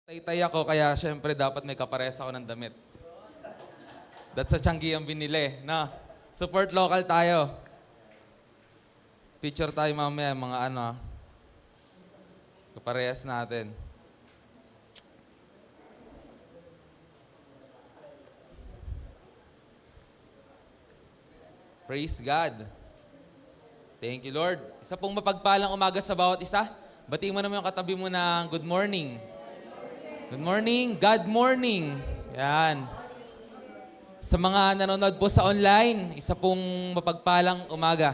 Taytay ako, kaya syempre dapat may kapares ako ng damit. That's sa Changi ang binili, na. Support local tayo. Picture tayo mamaya, mga kaparehas natin. Praise God. Thank you, Lord. Isa pong mapagpalang umaga sa bawat isa. Batiin mo naman yung katabi mo ng good morning. Good morning, God morning. Yan. Sa mga nanonood po sa online, isa pong mapagpalang umaga.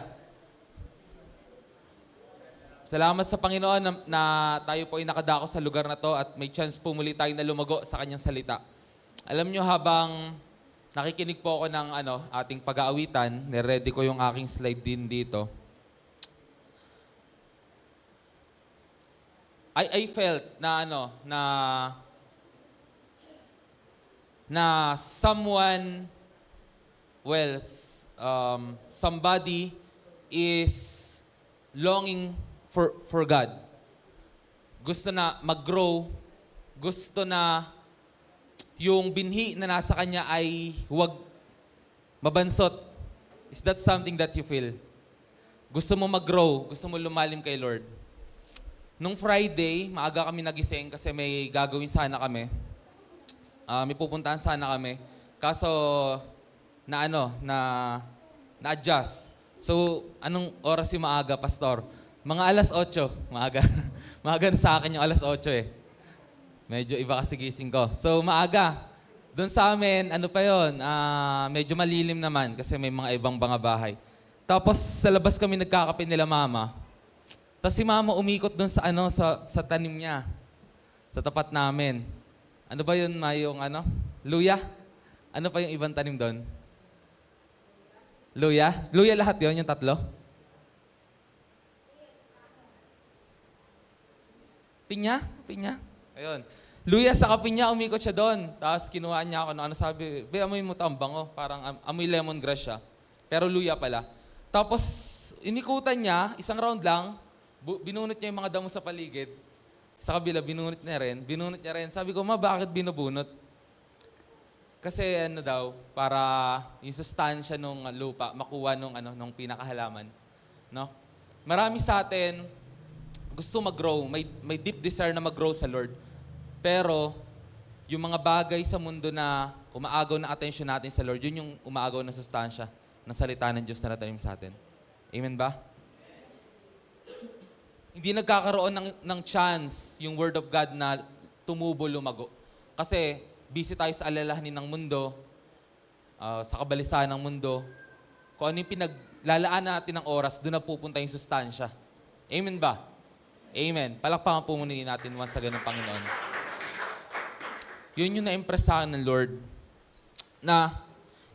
Salamat sa Panginoon na tayo po ay nakadako sa lugar na to at may chance po muli tayo na lumago sa kanyang salita. Alam nyo, habang nakikinig po ako ng ating pag-aawitan, niready ko yung aking slide din dito. I felt na someone, somebody is longing for God. Gusto na mag-grow, gusto na yung binhi na nasa kanya ay huwag mabansot. Is that something that you feel? Gusto mo mag-grow, gusto mo lumalim kay Lord. Nung Friday, maaga kami nagising kasi may gagawin sana kami. May pupuntahan sana kami. Kaso, na-adjust. So, anong oras yung maaga, Pastor? Mga alas 8. Maaga. Maaga na sa akin yung alas 8 eh. Medyo iba kasi gising ko. So, maaga. Doon sa amin, medyo malilim naman kasi may mga ibang bahay. Tapos, sa labas kami nagkakape nila mama. Tapos si mama umikot doon sa tanim niya. Sa tapat namin. Ano ba yun, yung luya? Ano pa yung ibang tanim doon? Luya? Luya lahat yon yung tatlo? Pinya? Pinya? Ayun. Luya sa kapinya, umikot siya doon. Tapos kinuha niya ako sabi, amoy mo to, ang bango. Parang amoy lemongrass siya. Pero luya pala. Tapos inikutan niya, isang round lang, binunot niya yung mga damo sa paligid. Sa kabila, binunot niya rin. Sabi ko, bakit binubunot? Kasi para yung sustansya ng lupa, makuha nung pinakahalaman. No? Marami sa atin gusto mag-grow. May deep desire na mag-grow sa Lord. Pero, yung mga bagay sa mundo na umaagaw na attention natin sa Lord, yun yung umaagaw na sustansya ng salita ng Diyos na natanim sa atin. Amen ba? Hindi nagkakaroon ng chance yung Word of God na tumubo, lumago. Kasi busy tayo sa alalahanin ng mundo, sa kabalisahan ng mundo. Kung ano yung pinaglalaan natin ng oras, doon na pupunta yung sustansya. Amen ba? Amen. Palakpakan po muna natin once again ng Panginoon. Yun yung na-impress sa akin ng Lord. Na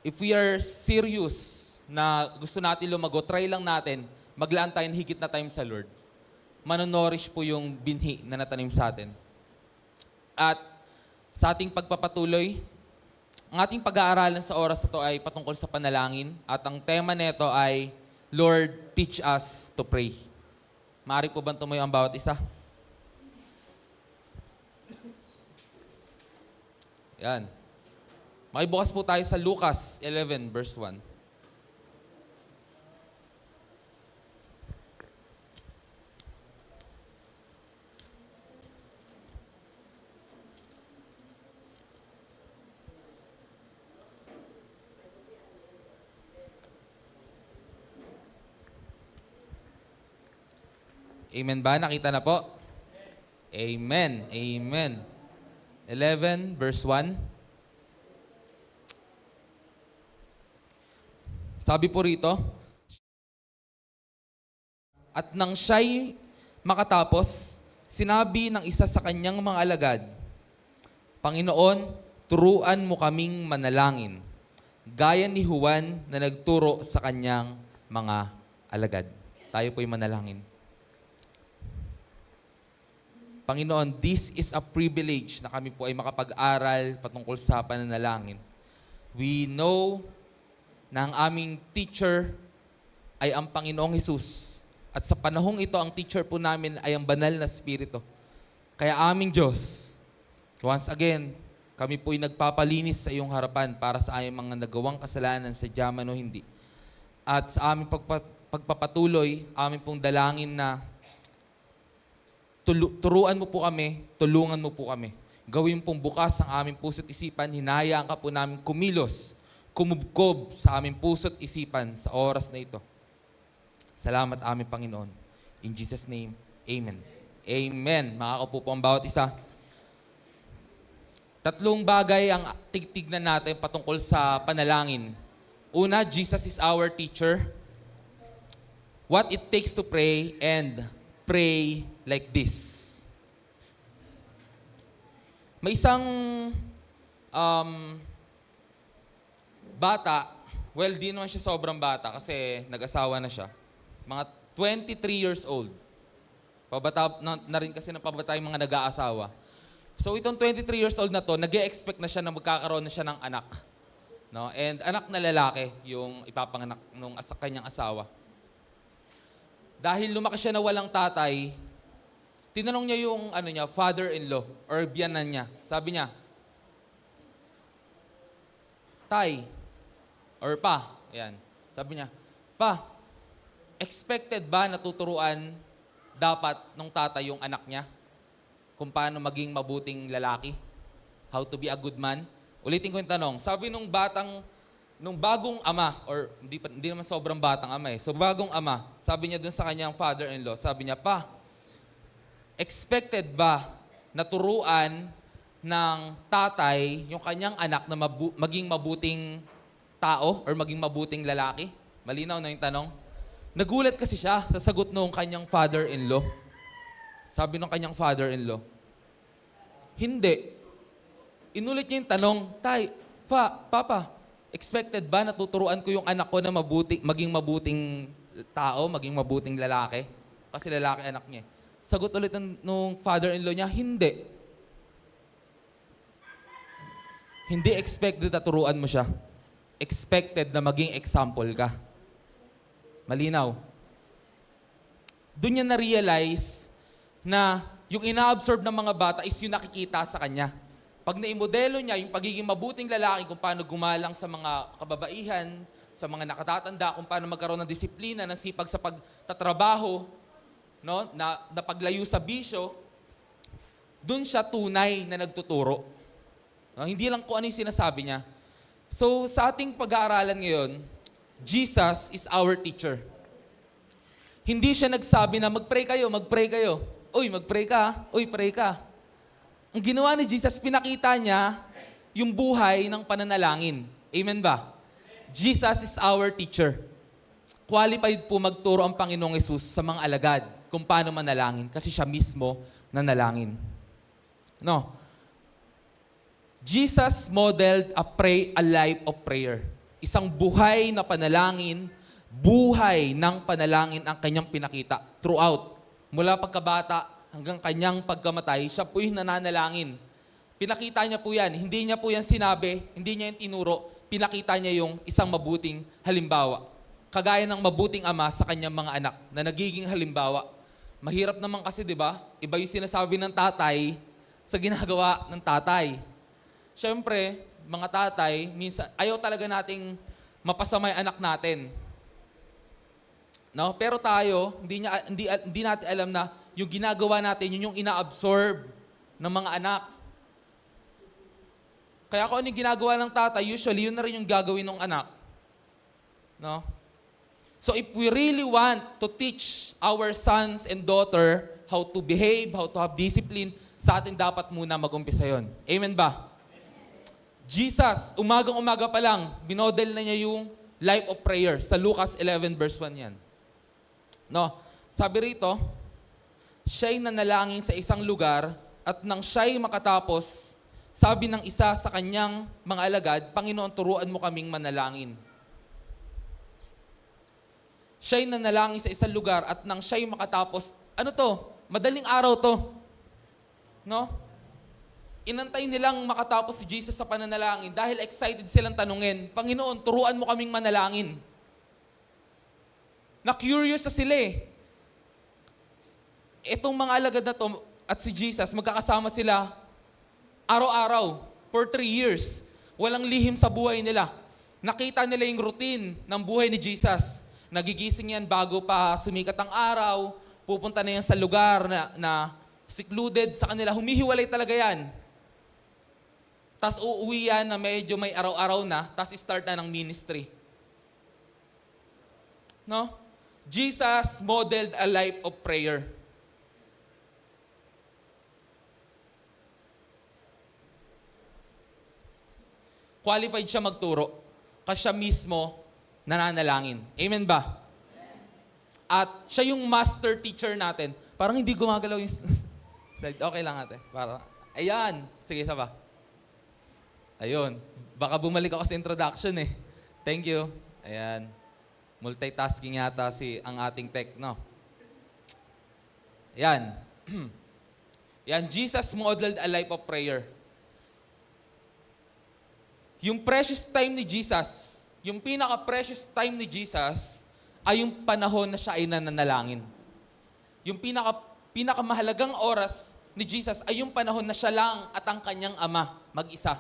if we are serious na gusto natin lumago, try lang natin, maglaan tayo ng higit na time sa Lord. Manonorish po yung binhi na natanim sa atin. At sa ating pagpapatuloy, ang ating pag-aaralan sa oras na ito ay patungkol sa panalangin. At ang tema nito ay, Lord, teach us to pray. Maaari po bang tumayo ang bawat isa? Yan. Makibukas po tayo sa Lucas 11, verse 1. Amen ba? Nakita na po? Amen. Amen. 11, verse 1. Sabi po rito, at nang siya'y makatapos, sinabi ng isa sa kanyang mga alagad, Panginoon, turuan mo kaming manalangin, gaya ni Juan na nagturo sa kanyang mga alagad. Tayo po'y manalangin. Panginoon, this is a privilege na kami po ay makapag-aral patungkol sa pananalangin. We know na ang aming teacher ay ang Panginoong Hesus. At sa panahong ito, ang teacher po namin ay ang banal na Espiritu. Kaya aming Diyos, Once again, kami po'y nagpapalinis sa iyong harapan para sa aming mga nagawang kasalanan sa man o hindi. At sa aming pagpapatuloy, aming pong dalangin na turuan mo po kami, tulungan mo po kami. Gawin pong bukas ang aming puso't isipan, hinayaan ka po namin kumilos, kumubkob sa aming puso't isipan sa oras na ito. Salamat aming Panginoon. In Jesus' name, Amen. Amen. Makakaupo po ang bawat isa. Tatlong bagay ang tignan natin patungkol sa panalangin. Una, Jesus is our teacher. What it takes to pray and pray like this. May isang bata, well, di naman siya sobrang bata kasi nag-asawa na siya. Mga 23 years old. Pabata na rin kasi ng pabata yung mga nag-aasawa. So itong 23 years old na to, nag-e-expect na siya na magkakaroon na siya ng anak. No? And anak na lalaki, yung ipapanganak ng kanyang asawa. Dahil lumaki siya na walang tatay, tinanong niya yung father-in-law or biyanan niya. Sabi niya, Tay, or Pa, yan. Sabi niya, Pa, expected ba natuturuan dapat nung tatay yung anak niya? Kung paano maging mabuting lalaki? How to be a good man? Ulitin ko yung tanong. Sabi nung bagong ama, or hindi naman sobrang batang ama eh. So bagong ama, sabi niya dun sa kanyang father-in-law, sabi niya, Pa, expected ba na turuan ng tatay yung kanyang anak na maging mabuting tao or maging mabuting lalaki? Malinaw na yung tanong. Nagulat kasi siya sa sagot nung kanyang father-in-law. Sabi ng kanyang father-in-law, hindi. Inulit niya yung tanong, Papa, expected ba na tuturuan ko yung anak ko na maging mabuting tao, maging mabuting lalaki? Kasi lalaki anak niya. Sagot ulit nung father-in-law niya, hindi. Hindi expected na turuan mo siya. Expected na maging example ka. Malinaw. Doon niya na-realize na yung ina-absorb ng mga bata is yung nakikita sa kanya. Pag naimodelo niya yung pagiging mabuting lalaki, kung paano gumalang sa mga kababaihan, sa mga nakatatanda, kung paano magkaroon ng disiplina, ng sipag sa pagtatrabaho, no? na paglayo sa bisyo, dun siya tunay na nagtuturo. No? Hindi lang kung ano yung sinasabi niya. So sa ating pag-aaralan ngayon, Jesus is our teacher. Hindi siya nagsabi na mag-pray kayo. Uy, mag-pray ka. Uy, pray ka. Ang ginawa ni Jesus, pinakita niya yung buhay ng pananalangin. Amen ba? Jesus is our teacher. Qualified po magturo ang Panginoong Yesus sa mga alagad kung paano manalangin kasi siya mismo nanalangin. No. Jesus modeled a life of prayer. Isang buhay na panalangin, buhay ng panalangin ang kanyang pinakita throughout. Mula pagkabata hanggang kanyang pagkamatay, siya po yung nananalangin. Pinakita niya po yan. Hindi niya po yan sinabi, hindi niya yung tinuro. Pinakita niya yung isang mabuting halimbawa. Kagaya ng mabuting ama sa kanyang mga anak na nagiging halimbawa. Mahirap naman kasi, di ba? Iba yung sinasabi ng tatay sa ginagawa ng tatay. Siyempre, mga tatay, minsan, ayaw talaga nating mapasamay anak natin. No? Pero tayo, hindi natin alam na yung ginagawa natin, yun yung ina-absorb ng mga anak. Kaya kung ano yung ginagawa ng tatay, usually, yun na rin yung gagawin ng anak. No? So if we really want to teach our sons and daughter how to behave, how to have discipline, sa atin dapat muna mag-umpisa yun. Amen ba? Jesus, umagang-umaga pa lang, binodel na niya yung life of prayer. Sa Lucas 11 verse 1 yan. No, sabi rito, siya'y nanalangin sa isang lugar at nang siya'y makatapos, sabi ng isa sa kanyang mga alagad, Panginoon, turuan mo kaming manalangin. Siya'y nanalangin sa isang lugar at nang siya'y makatapos, ano to? Madaling araw to. No? Inantay nilang makatapos si Jesus sa pananalangin dahil excited silang tanungin, Panginoon, turuan mo kaming manalangin. Na-curious na sila eh. Itong mga alagad na to at si Jesus, magkakasama sila Araw-araw, for 3 years. Walang lihim sa buhay nila. Nakita nila yung routine ng buhay ni Jesus. Nagigising yan bago pa sumikat ang araw, pupunta na yan sa lugar na secluded sa kanila. Humihiwalay talaga yan. Tapos uuwi yan na medyo may araw-araw na, tapos start na ng ministry. No? Jesus modeled a life of prayer. Qualified siya magturo kasi siya mismo nananalangin. Amen ba? At siya yung master teacher natin. Parang hindi gumagalaw yung slide. Okay lang ate. Ayan. Sige, isa pa. Ayun. Baka bumalik ako sa introduction eh. Thank you. Ayan. Multitasking yata ang ating tech, no? Ayan. Yan, Jesus modeled a life of prayer. Yung precious time ni Jesus, yung pinaka-precious time ni Jesus, ay yung panahon na siya ay nananalangin. Yung pinakamahalagang oras ni Jesus ay yung panahon na siya lang at ang kanyang ama, mag-isa.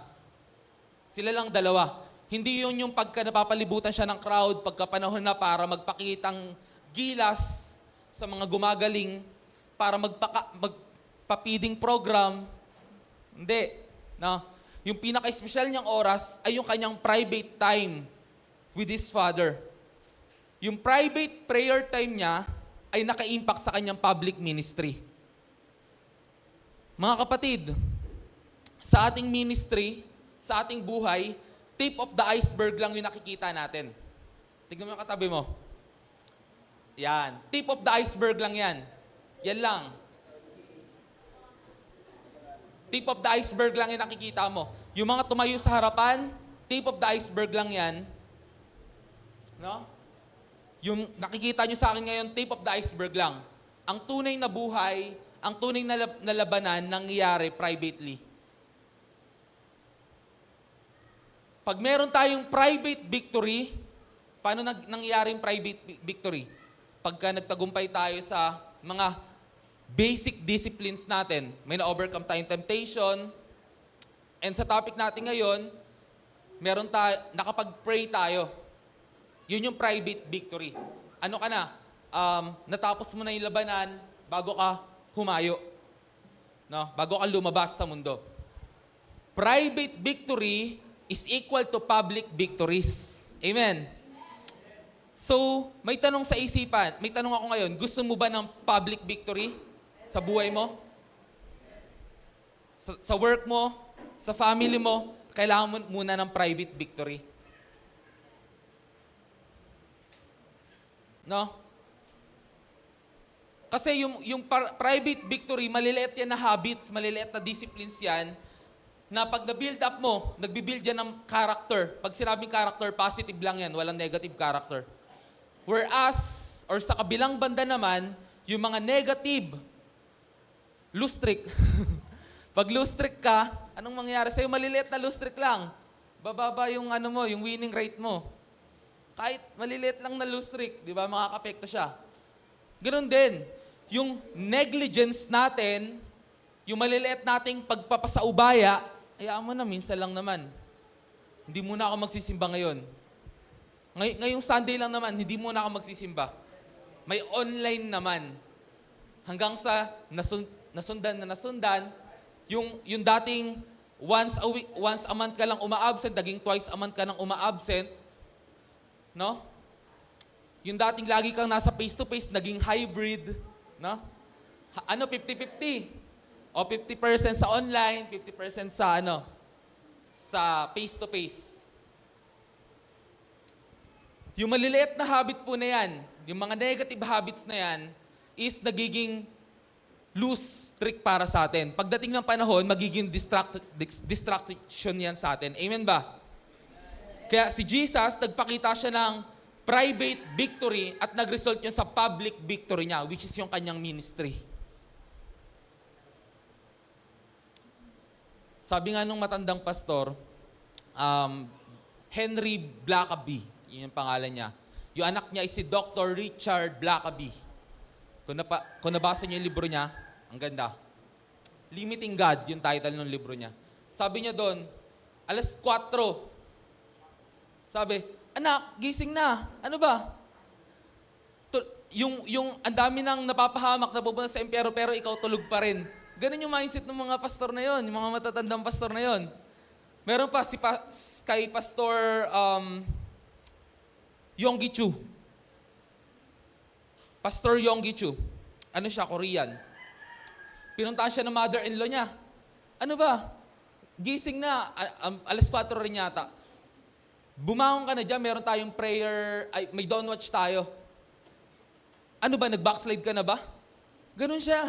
Sila lang dalawa. Hindi yun yung pagka napapalibutan siya ng crowd, pagka panahon na para magpakitang gilas sa mga gumagaling, para magpapiding program. Hindi. No? Yung pinaka-espesyal niyang oras ay yung kanyang private time with His Father. Yung private prayer time niya ay naka-impact sa kanyang public ministry. Mga kapatid, sa ating ministry, sa ating buhay, tip of the iceberg lang yung nakikita natin. Tignan mo yung katabi mo. Yan. Tip of the iceberg lang yan. Yan lang. Tip of the iceberg lang yung nakikita mo. Yung mga tumayo sa harapan, tip of the iceberg lang yan. No? Yung nakikita nyo sa akin ngayon, tip of the iceberg lang. Ang tunay na buhay, ang tunay na labanan nangyayari privately. Pag meron tayong private victory, paano nangyayari yung private victory? Pagka nagtagumpay tayo sa mga basic disciplines natin, may na-overcome tayong temptation, and sa topic natin ngayon, nakapag-pray tayo. Yun yung private victory. Ano ka na? Natapos mo na yung labanan bago ka humayo. No? Bago ka lumabas sa mundo. Private victory is equal to public victories. Amen? So, may tanong sa isipan. May tanong ako ngayon, gusto mo ba ng public victory sa buhay mo? Sa work mo? Sa family mo? Kailangan mo muna ng private victory. No? Kasi yung private victory, maliliit yan na habits, maliliit na disciplines yan, na pag na-build up mo, nagbi-build yan ng character. Pag sinabing character, positive lang yan, walang negative character. Whereas, or sa kabilang banda naman, yung mga negative, lose streak. Pag lose streak ka, anong mangyayari sa'yo? Maliliit na lose streak lang. Bababa yung yung winning rate mo. Kahit maliliit lang na lose streak, di ba, makakapekto siya. Ganun din, yung negligence natin, yung maliliit nating pagpapasaubaya, hayaan mo na, minsan lang naman. Hindi muna ako magsisimba ngayon. Ngayong Sunday lang naman, hindi muna ako magsisimba. May online naman. Hanggang sa nasundan, yung dating once a month ka lang uma-absent, naging twice a month ka lang uma-absent, no? Yung dating lagi kang nasa face-to-face, naging hybrid, no? 50-50. O 50% sa online, 50% sa face-to-face. Yung maliliit na habit po na yan, yung mga negative habits na yan, is nagiging loose streak para sa atin. Pagdating ng panahon, magiging distraction yan sa atin. Amen ba? Kaya si Jesus, nagpakita siya ng private victory at nag-result yun sa public victory niya, which is yung kanyang ministry. Sabi nga nung matandang pastor, Henry Blackaby, yun yung pangalan niya. Yung anak niya ay si Dr. Richard Blackaby. Kung nabasa niyo yung libro niya, ang ganda. Limiting God, yung title ng libro niya. Sabi niya doon, 4:00. Sabi, anak, gising na. Ano ba? Yung ang dami nang napapahamak na pupunta sa impyerno pero ikaw tulog pa rin. Ganun yung mindset ng mga pastor na yon, yung mga matatandang pastor na yon. Meron pa kay Pastor Yonggi Chu. Pastor Yonggi Chu. Ano siya, Korean. Pinuntahan siya ng mother-in-law niya. Ano ba? Gising na. 4:00 rin yata. Bumangon ka na dyan, meron tayong prayer, may dawn watch tayo. Ano ba, nag-backslide ka na ba? Ganun siya.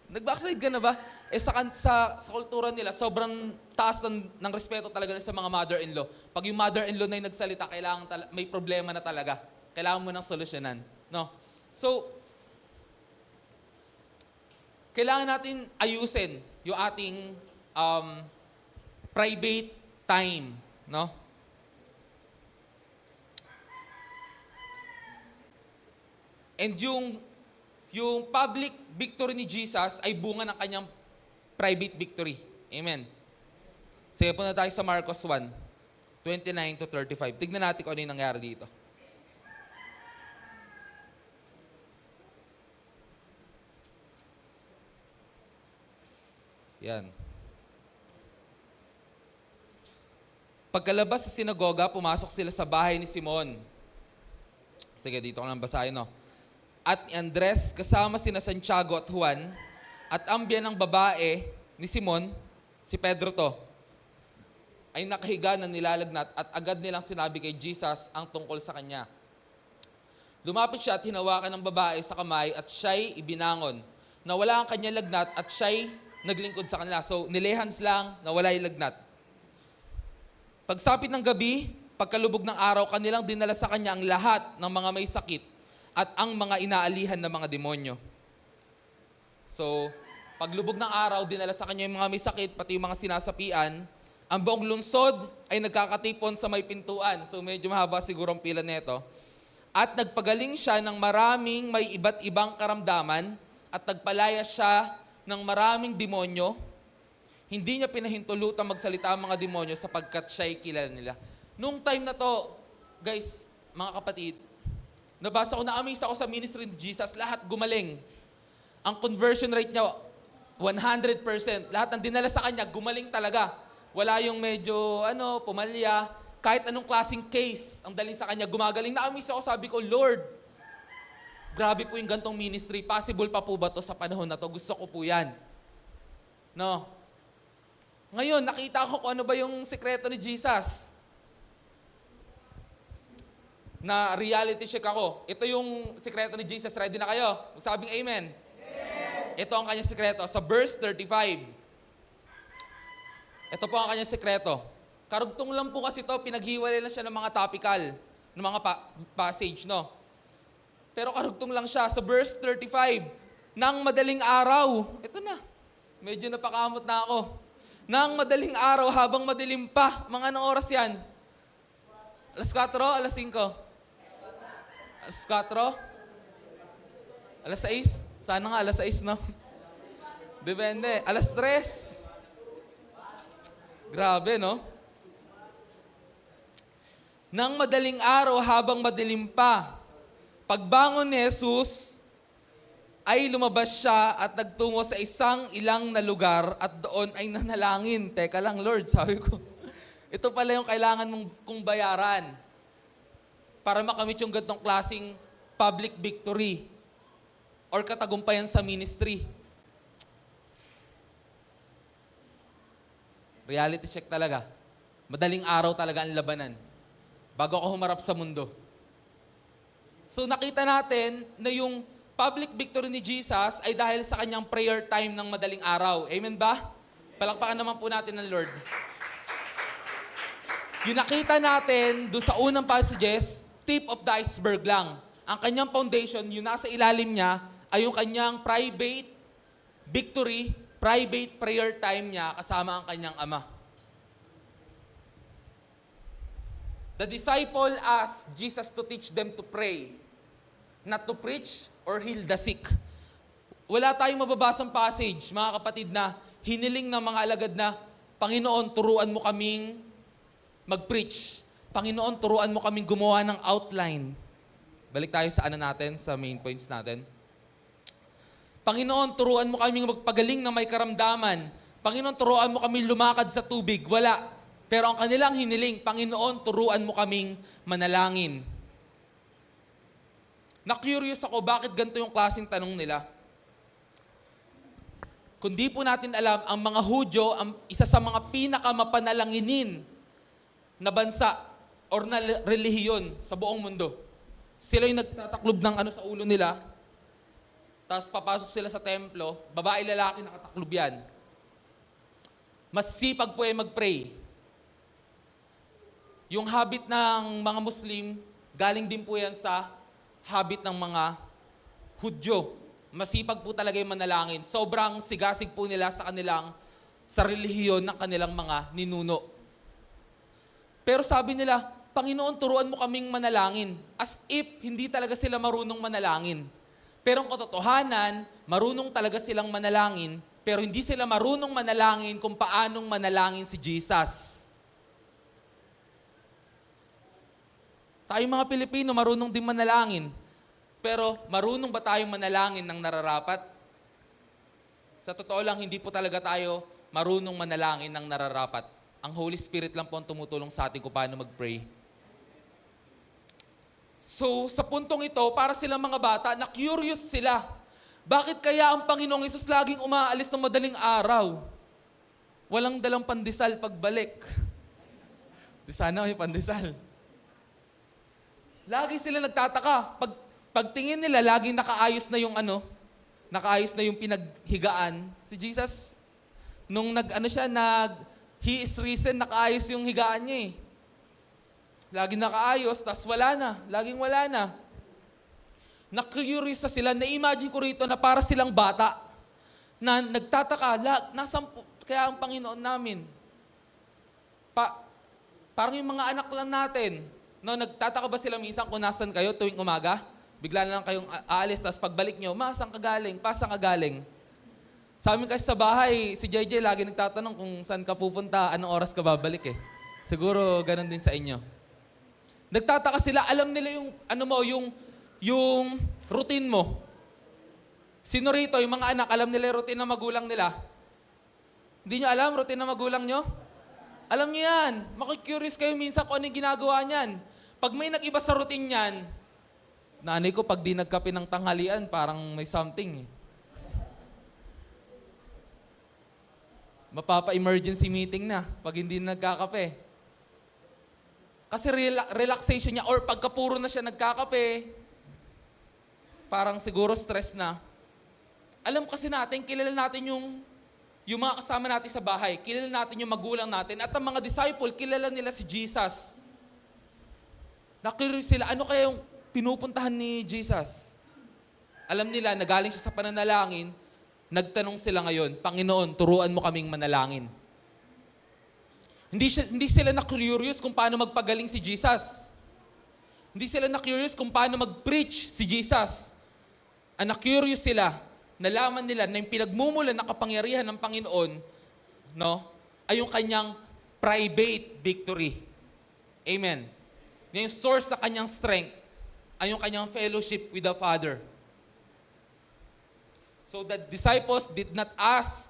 Nag-backslide ka na ba? Sa kultura nila, sobrang taas ng respeto talaga sa mga mother-in-law. Pag yung mother-in-law na yung nagsalita, may problema na talaga. Kailangan mo ng solusyonan. No? So, kailangan natin ayusin yung ating private time. No? And yung public victory ni Jesus ay bunga ng kanyang private victory. Amen. Sige, punta tayo sa Marcos 1:29-35. Tignan natin kung ano yung nangyari dito. Yan. Pagkalabas sa sinagoga, pumasok sila sa bahay ni Simon. Sige, dito ko lang basahin, no? At Andres, kasama sina Santiago at Juan, at ang biyan ng babae ni Simon, si Pedro to, ay nakahiga na nilalagnat at agad nilang sinabi kay Jesus ang tungkol sa kanya. Lumapit siya at hinawakan ng babae sa kamay at siya'y ibinangon. Nawala ang kanyang lagnat at siya'y naglingkod sa kanila. So, nilehans lang, nawala yung lagnat. Pagsapit ng gabi, pagkalubog ng araw, kanilang dinala sa kanya ang lahat ng mga may sakit at ang mga inaalihan ng mga demonyo. So, paglubog ng araw, dinala sa kanya yung mga may sakit, pati yung mga sinasapian. Ang buong lungsod ay nagkakatipon sa may pintuan. So, medyo mahaba siguro ang pila nito. At nagpagaling siya ng maraming may iba't ibang karamdaman at nagpalaya siya ng maraming demonyo. Hindi niya pinahintulutang magsalita ang mga demonyo sapagkat siya'y kilala nila. Nung time na to, guys, mga kapatid, nabasa ko, na-amaze ako sa ministry ni Jesus, lahat gumaling. Ang conversion rate niya, 100%. Lahat ng dinala sa kanya, gumaling talaga. Wala yung medyo, pumalya. Kahit anong klaseng case, ang daling sa kanya, gumagaling. Na-amaze ako, sabi ko, Lord, grabe po yung gantong ministry. Possible pa po ba to sa panahon na to? Gusto ko po yan. No? Ngayon, nakita ko kung ano ba yung sekreto ni Jesus. Na reality check ako. Ito yung sikreto ni Jesus. Ready na kayo? Magsabing amen. Amen. Ito ang kanyang sikreto. Sa verse 35. Ito po ang kanyang sikreto. Karugtong lang po kasi ito, pinaghiwalay na siya ng mga topical, ng mga passage, no? Pero karugtong lang siya. Sa verse 35, nang madaling araw, ito na, medyo napakamot na ako. Nang madaling araw, habang madilim pa, mga anong oras yan? 4:00, 5:00? 4? 6? Sana nga 6, no? Depende. 3? Grabe, no? Nang madaling araw habang madilim pa, pagbangon ni Jesus, ay lumabas siya at nagtungo sa ilang na lugar at doon ay nanalangin. Teka lang, Lord, sabi ko. Ito pala yung kailangan kong bayaran para makamit yung gantong klaseng public victory or katagumpayan sa ministry. Reality check talaga. Madaling araw talaga ang labanan bago ako humarap sa mundo. So nakita natin na yung public victory ni Jesus ay dahil sa kanyang prayer time ng madaling araw. Amen ba? Palakpakan naman po natin ng Lord. Yung nakita natin doon sa unang passages, tip of the iceberg lang. Ang kanyang foundation, yung nasa ilalim niya, ay yung kanyang private victory, private prayer time niya kasama ang kanyang ama. The disciple asked Jesus to teach them to pray, not to preach or heal the sick. Wala tayong mababasang passage, mga kapatid, na hiniling ng mga alagad na, Panginoon, turuan mo kaming mag-preach. Panginoon, turuan mo kaming gumawa ng outline. Balik tayo sa natin, sa main points natin. Panginoon, turuan mo kaming magpagaling na may karamdaman. Panginoon, turuan mo kaming lumakad sa tubig. Wala. Pero ang kanilang hiniling, Panginoon, turuan mo kaming manalangin. Na-curious ako, bakit ganito yung klaseng tanong nila? Kung di po natin alam, ang mga Hudyo, ang isa sa mga pinakamapanalanginin na bansa or na relihiyon sa buong mundo. Sila yung nagtataklob ng sa ulo nila, tapos papasok sila sa templo, babae, lalaki, nakataklob yan. Mas sipag po mag-pray. Yung habit ng mga Muslim, galing din po yan sa habit ng mga Hudyo. Masipag po talaga yung manalangin. Sobrang sigasig po nila sa relihiyon ng kanilang mga ninuno. Pero sabi nila, Panginoon, turuan mo kaming manalangin. As if hindi talaga sila marunong manalangin. Pero ang katotohanan, marunong talaga silang manalangin, pero hindi sila marunong manalangin kung paanong manalangin si Jesus. Tayong mga Pilipino, marunong din manalangin. Pero marunong ba tayong manalangin ng nararapat? Sa totoo lang, hindi po talaga tayo marunong manalangin ng nararapat. Ang Holy Spirit lang po ang tumutulong sa atin kung paano mag-pray. So, sa puntong ito, para silang mga bata, na-curious sila. Bakit kaya ang Panginoong Hesus laging umaalis ng madaling araw? Walang dalang pandesal pagbalik. Di sana may pandesal. Lagi sila nagtataka. Pagtingin nila, laging nakaayos na yung pinaghigaan. Si Jesus, nung he is risen, nakaayos yung higaan niya eh. Laging nakaayos, tas wala na. Laging wala na. Na-curious na sila. Na-imagine ko rito na para silang bata na nagtataka, nasaan kaya ang Panginoon namin? Parang yung mga anak lang natin. No, nagtataka ba sila minsan kung nasan kayo tuwing umaga? Bigla na lang kayong aalis, tas pagbalik nyo, saan ka galing? Saan ka galing? Sa amin kasi sa bahay, si JJ lagi nagtatanong kung saan ka pupunta, anong oras ka babalik eh. Siguro ganun din sa inyo. Nagtataka sila, alam nila yung routine mo. Sino rito, yung mga anak, alam nila yung routine ng magulang nila? Hindi nyo alam, routine ng magulang nyo? Alam nyo yan. Makikurious kayo minsan kung ano yung ginagawa niyan. Pag may nag-iba sa routine niyan, nanay ko, pag di nagkape ng tanghalian, parang may something eh. Mapapa-emergency meeting na pag hindi nagkakape. Kasi relaxation niya, or pagkapuro na siya nagkakape, parang siguro stress na. Alam kasi natin, kilala natin yung mga kasama natin sa bahay, kilala natin yung magulang natin, at ang mga disciple, kilala nila si Jesus. Nakurious sila, ano kaya yung pinupuntahan ni Jesus? Alam nila, nagaling siya sa pananalangin, nagtanong sila ngayon, Panginoon, turuan mo kaming manalangin. Hindi sila na-curious kung paano magpagaling si Jesus. Hindi sila na-curious kung paano mag-preach si Jesus. Ang na-curious sila, nalaman nila na yung pinagmumulan na kapangyarihan ng Panginoon, ay yung kanyang private victory. Amen. Yung source na kanyang strength ay yung kanyang fellowship with the Father. So the disciples did not ask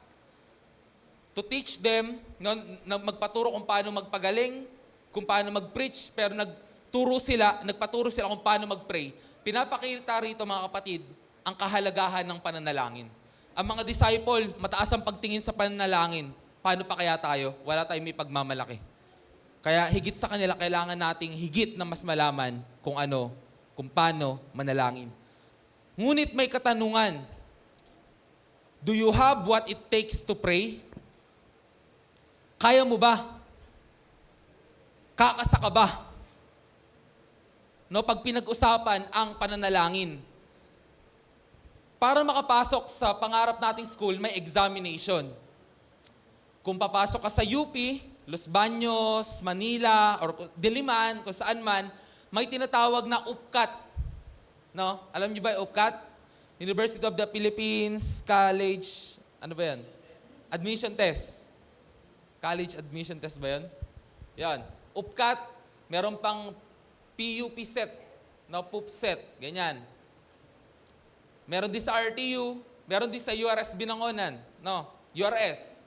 to teach them, na magpaturo kung paano magpagaling, kung paano mag-preach, pero nagpaturo sila kung paano mag-pray. Pinapakita rito mga kapatid, ang kahalagahan ng pananalangin. Ang mga disciple, mataas ang pagtingin sa pananalangin. Paano pa kaya tayo? Wala tayong may pagmamalaki. Kaya higit sa kanila, kailangan nating higit na mas malaman kung paano manalangin. Ngunit may katanungan, do you have what it takes to pray? Kaya mo ba? Kakasa ka ba? Pag pinag-usapan ang pananalangin. Para makapasok sa pangarap nating school, may examination. Kung papasok ka sa UP, Los Baños, Manila, or Diliman, kung saan man, may tinatawag na UPCAT. Alam niyo ba yung UPCAT? University of the Philippines College, ano ba yan? Admission test. College admission test ba yun? Yan. UPCAT, meron pang PUP set, no, PUP set, ganyan. Meron din sa RTU, meron din sa URS Binangonan, no, URS.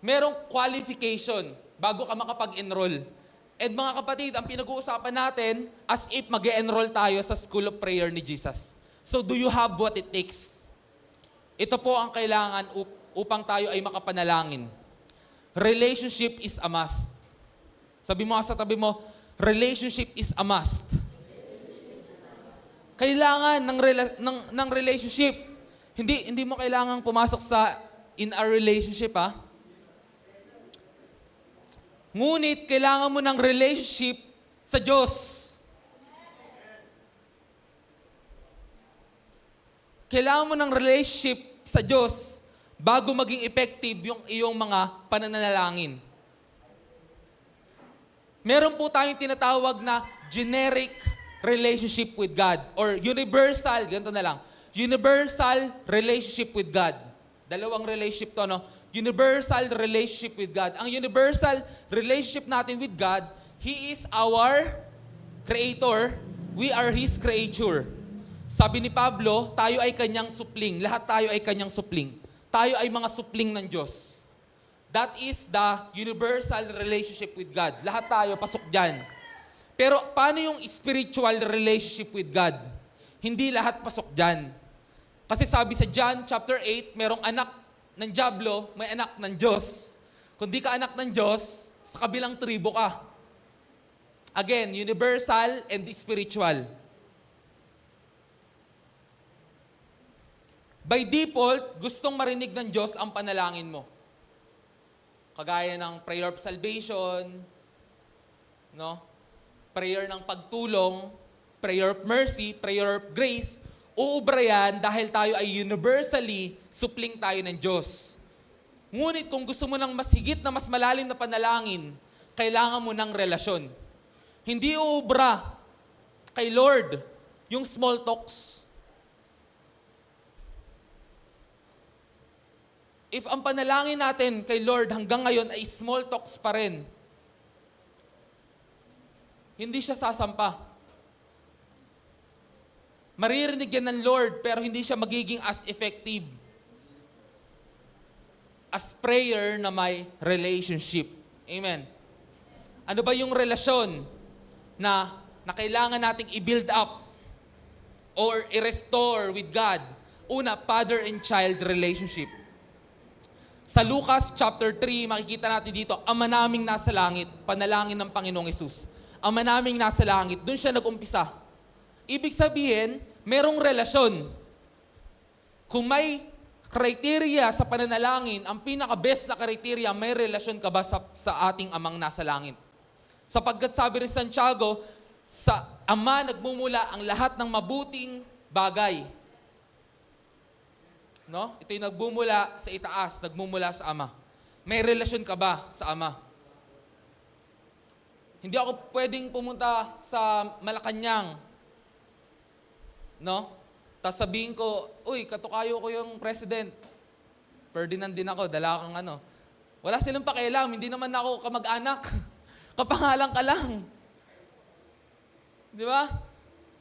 Merong qualification bago ka makapag-enroll. And mga kapatid, ang pinag-uusapan natin, as if mag-enroll tayo sa School of Prayer ni Jesus. So do you have what it takes? Ito po ang kailangan upang tayo ay makapanalangin. Relationship is a must. Sabi mo sa tabi mo, relationship is a must. Kailangan ng relationship. Hindi mo kailangang pumasok sa in a relationship, ha? Ngunit, kailangan mo ng relationship sa Diyos. Kailangan mo ng relationship sa Diyos bago maging effective yung iyong mga pananalangin. Meron po tayong tinatawag na generic relationship with God or universal, ganito na lang, universal relationship with God. Dalawang relationship to, no? Universal relationship with God. Ang universal relationship natin with God, He is our Creator. We are His creature. Sabi ni Pablo, tayo ay Kanyang supling. Lahat tayo ay Kanyang supling. Tayo ay mga supling ng Diyos. That is the universal relationship with God. Lahat tayo, pasok dyan. Pero paano yung spiritual relationship with God? Hindi lahat pasok dyan. Kasi sabi sa John chapter 8, merong anak ng dyablo, may anak ng Diyos. Kung di ka anak ng Diyos, sa kabilang tribo ka. Again, universal and spiritual. By default, gustong marinig ng Diyos ang panalangin mo. Kagaya ng prayer of salvation, no? Prayer ng pagtulong, prayer of mercy, prayer of grace. Uubra yan dahil tayo ay universally supling tayo ng Diyos. Ngunit kung gusto mo ng mas higit na mas malalim na panalangin, kailangan mo ng relasyon. Hindi uubra kay Lord yung small talks. If ang panalangin natin kay Lord hanggang ngayon ay small talks pa rin, hindi siya sasampa. Maririnig yan ng Lord, pero hindi siya magiging as effective as prayer na may relationship. Amen. Ano ba yung relasyon na kailangan nating i-build up or i-restore with God? Una, father and child relationship. Sa Lucas chapter 3, makikita natin dito, Ama naming nasa langit, panalangin ng Panginoong Hesus. Ama naming nasa langit, doon siya nag-umpisa. Ibig sabihin, merong relasyon. Kung may criteria sa pananalangin, ang pinaka-best na criteria, may relasyon ka ba sa ating amang nasa langit? Sapagkat sabi rin Santiago, sa Ama nagmumula ang lahat ng mabuting bagay. No? Ito yung nagmumula sa itaas, nagmumula sa Ama. May relasyon ka ba sa Ama? Hindi ako pwedeng pumunta sa Malacanang, no? Tapos sabihin ko, uy, katukayo ko yung president. Ferdinand din ako, dala kang ano. Wala silang pakialam, hindi naman ako kamag-anak. Kapangalan ka lang. Di ba?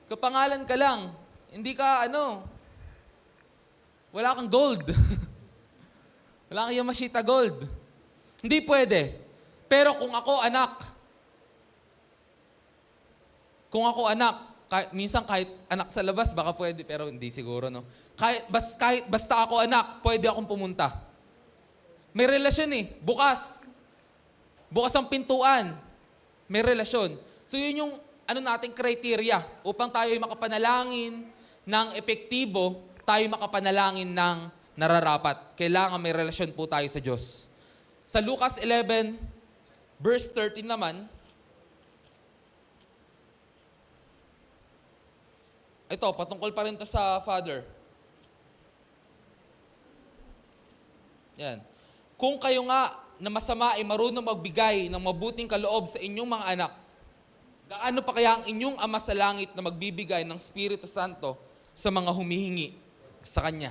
Kapangalan ka lang. Hindi ka, wala kang gold. Wala kang Yamashita gold. Hindi pwede. Pero kung ako anak, minsan kahit anak sa labas, baka pwede, pero hindi siguro, no? Kahit basta ako anak, pwede akong pumunta. May relasyon bukas. Bukas ang pintuan. May relasyon. So yun yung nating criteria upang tayo ay makapanalangin ng epektibo, tayo makapanalangin ng nararapat. Kailangan may relasyon po tayo sa Diyos. Sa Lucas 11, verse 13 naman, ito, patungkol pa rin to sa Father. Yan. Kung kayo nga na masama ay marunong magbigay ng mabuting kaloob sa inyong mga anak, gaano pa kaya ang inyong Ama sa langit na magbibigay ng Espiritu Santo sa mga humihingi sa Kanya?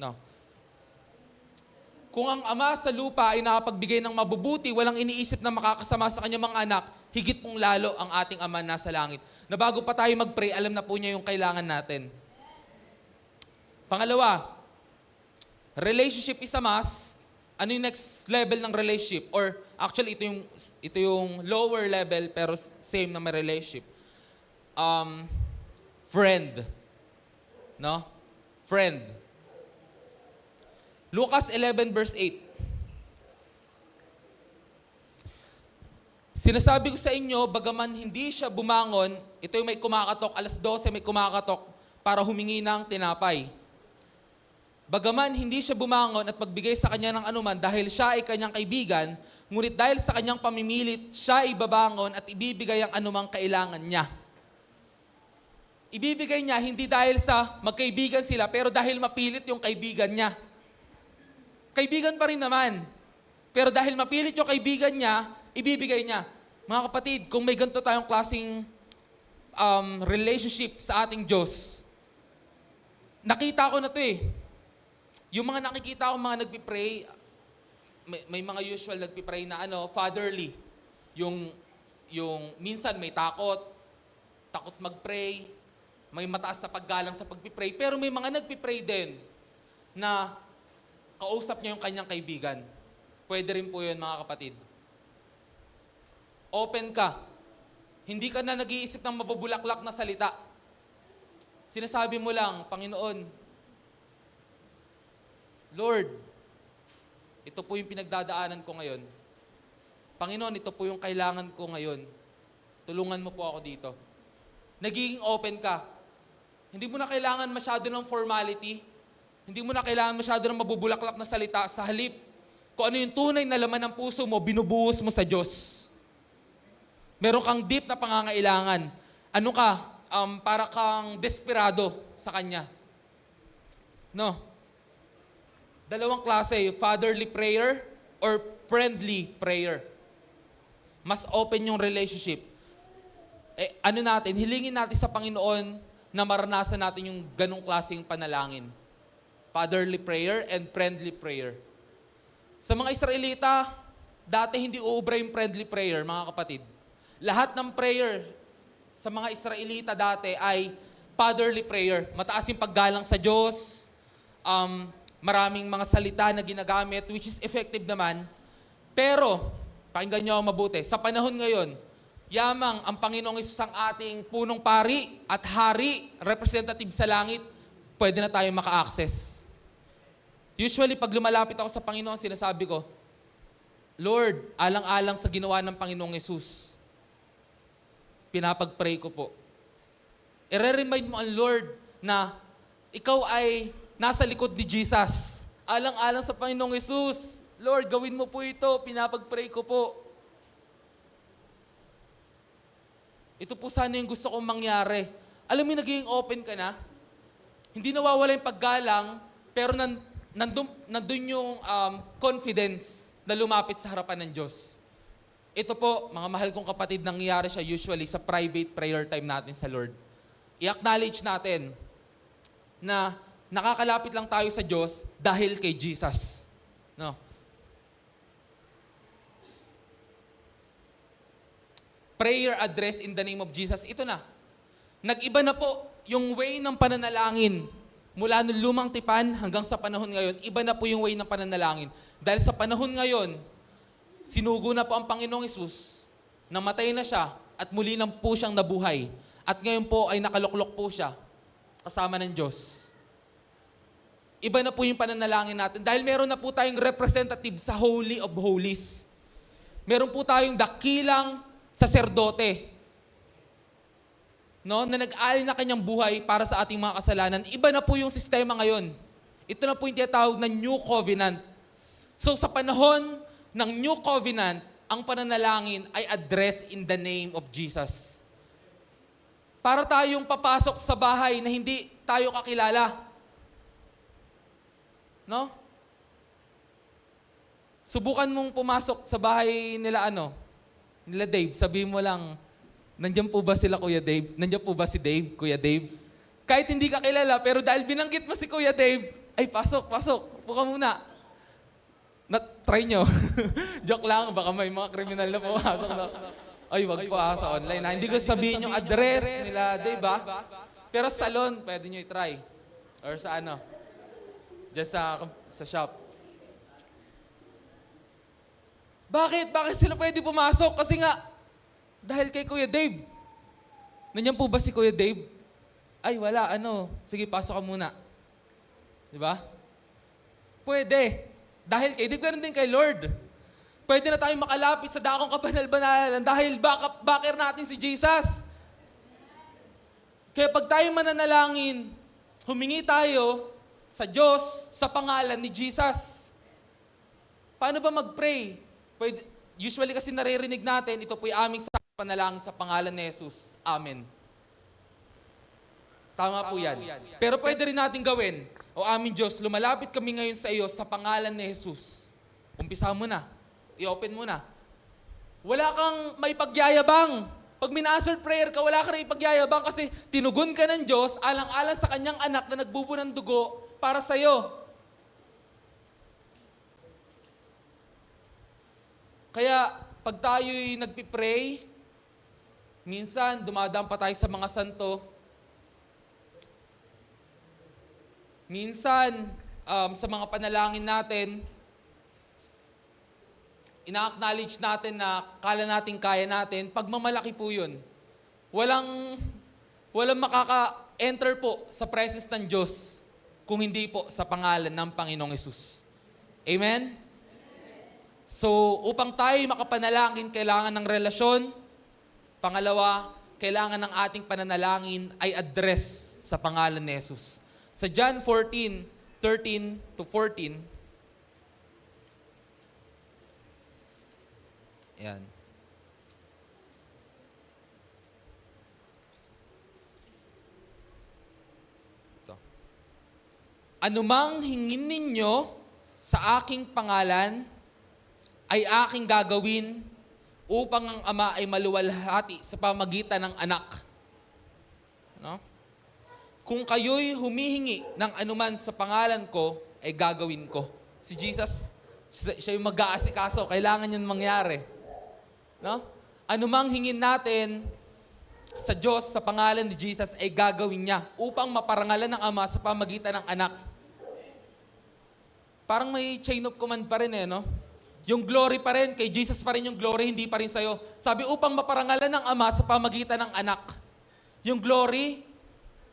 No. Kung ang Ama sa lupa ay nakapagbigay ng mabubuti, walang iniisip na makakasama sa kanyang mga anak, higit pong lalo ang ating Ama nasa langit. Na bago pa tayo mag-pray, alam na po niya yung kailangan natin. Pangalawa, relationship is a must. Ano yung next level ng relationship? Or actually, ito yung lower level pero same na may relationship. Friend. No? Friend. Lucas 11 verse 8. Sinasabi ko sa inyo, bagaman hindi siya bumangon, ito yung may kumakatok, 12:00 may kumakatok para humingi ng tinapay. Bagaman hindi siya bumangon at magbigay sa kanya ng anuman dahil siya ay kanyang kaibigan, ngunit dahil sa kanyang pamimilit, siya ay babangon at ibibigay ang anumang kailangan niya. Ibibigay niya hindi dahil sa magkaibigan sila, pero dahil mapilit yung kaibigan niya. Kaibigan pa rin naman. Pero dahil mapilit yung kaibigan niya, ibibigay niya. Mga kapatid, kung may ganito tayong klaseng relationship sa ating Diyos, nakita ko na to eh. Yung mga nakikita ko, mga nagpipray, may mga usual nagpipray na fatherly. Yung minsan may takot magpray, may mataas na paggalang sa pagpipray, pero may mga nagpipray din na kausap niya yung kanyang kaibigan. Pwede rin po yun, mga kapatid. Open ka. Hindi ka na nag-iisip ng mabubulaklak na salita. Sinasabi mo lang, Panginoon, Lord, ito po yung pinagdadaanan ko ngayon. Panginoon, ito po yung kailangan ko ngayon. Tulungan mo po ako dito. Nagiging open ka. Hindi mo na kailangan masyado ng formality. Hindi mo na kailangan masyado ng mabubulaklak na salita. Sa halip, kung ano yung tunay na laman ng puso mo, binubuhos mo sa Diyos. Meron kang deep na pangangailangan. Ano ka? Para kang desperado sa Kanya. No? Dalawang klase, fatherly prayer or friendly prayer. Mas open yung relationship. Hilingin natin sa Panginoon na maranasan natin yung ganong klaseng panalangin. Fatherly prayer and friendly prayer. Sa mga Israelita, dati hindi uubra yung friendly prayer, mga kapatid. Lahat ng prayer sa mga Israelita dati ay fatherly prayer. Mataas yung paggalang sa Diyos, maraming mga salita na ginagamit, which is effective naman. Pero, pakinggan niyo ako mabuti, sa panahon ngayon, yamang ang Panginoong Hesus ang ating punong pari at hari, representative sa langit, pwede na tayo maka-access. Usually, pag lumalapit ako sa Panginoon, sinasabi ko, Lord, alang-alang sa ginawa ng Panginoong Hesus, pinapag-pray ko po. I-remind mo ang Lord na ikaw ay nasa likod ni Jesus. Alang-alang sa Panginoong Hesus, Lord, gawin mo po ito, pinapag-pray ko po. Ito po sana yung gusto kong mangyari. Alam mo, naging open ka na. Hindi nawawala yung paggalang, pero nandun yung confidence na lumapit sa harapan ng Diyos. Ito po, mga mahal kong kapatid, nangyayari siya usually sa private prayer time natin sa Lord. I-acknowledge natin na nakakalapit lang tayo sa Diyos dahil kay Jesus. No? Prayer address in the name of Jesus. Ito na. Nag-iba na po yung way ng pananalangin. Mula nung lumang tipan hanggang sa panahon ngayon, iba na po yung way ng pananalangin. Dahil sa panahon ngayon, sinugo na po ang Panginoong Hesus, namatay na siya, at muli na po siyang nabuhay. At ngayon po ay nakaluklok po siya, kasama ng Diyos. Iba na po yung pananalangin natin. Dahil meron na po tayong representative sa Holy of Holies. Meron po tayong dakilang saserdote, no, na nag-alay na kanyang buhay para sa ating mga kasalanan. Iba na po yung sistema ngayon. Ito na po yung tinatawag na New Covenant. So sa panahon ng New Covenant, ang pananalangin ay addressed in the name of Jesus. Para tayong papasok sa bahay na hindi tayo kakilala. No? Subukan mong pumasok sa bahay nila nila Dave, sabihin mo lang, nandiyan po ba sila Kuya Dave? Nandiyan po ba si Dave, Kuya Dave? Kahit hindi ka kilala, pero dahil binanggit mo si Kuya Dave, ay pasok, upo ka muna. Try nyo. Joke lang, baka may mga kriminal na pumasok na. Ay, wag po sa online. Hindi ko sabihin yung address nila, di ba? Pero salon, pwede nyo i-try. Or sa ano? Just sa shop. Bakit? Bakit sila pwede pumasok? Kasi nga, dahil kay Kuya Dave. Nandiyan po ba si Kuya Dave? Ay, wala. Sige, pasok ka muna. Di ba? Pwede. Dahil kay Dave, ganun din kay Lord. Pwede na tayong makalapit sa dakong kabanal-banalan dahil backer natin si Jesus. Kaya pag tayo mananalangin, humingi tayo sa Diyos sa pangalan ni Jesus. Paano ba mag-pray? Usually kasi naririnig natin, ito po'y aming panalangin sa pangalan ni Jesus. Amen. Tama po yan. Pero pwede rin natin gawin, o aming Diyos, lumalapit kami ngayon sa iyo sa pangalan ni Jesus. Umpisa mo na. I-open mo na. Wala kang maipagyayabang. Pag mina-answered prayer ka, wala ka na ipagyayabang kasi tinugon ka ng Diyos alang-alang sa kanyang anak na nagbubo ng dugo para sa iyo. Kaya, pag tayo'y nagpipray, minsan dumadaan pa tayo sa mga santo. Minsan, sa mga panalangin natin, ina-acknowledge natin na kala natin kaya natin, pagmamalaki po yun. Walang makaka-enter po sa presence ng Diyos kung hindi po sa pangalan ng Panginoong Hesus. Amen? So, upang tayo makapanalangin, kailangan ng relasyon. Pangalawa, kailangan ng ating pananalangin ay address sa pangalan ni Jesus. Sa John 14:13-14, yan. Ito. Anumang hingin ninyo sa aking pangalan ay aking gagawin upang ang Ama ay maluwalhati sa pamagitan ng anak. No? Kung kayo'y humihingi ng anuman sa pangalan ko, ay gagawin ko. Si Jesus, siya yung mag-aasikaso. Kailangan yun mangyari. No? Anumang hingin natin sa Diyos, sa pangalan ni Jesus, ay gagawin niya upang maparangalan ng Ama sa pamagitan ng anak. Parang may chain of command pa rin no? Yung glory pa rin, kay Jesus pa rin yung glory, hindi pa rin sa'yo. Sabi, upang maparangalan ng Ama sa pamagitan ng anak. Yung glory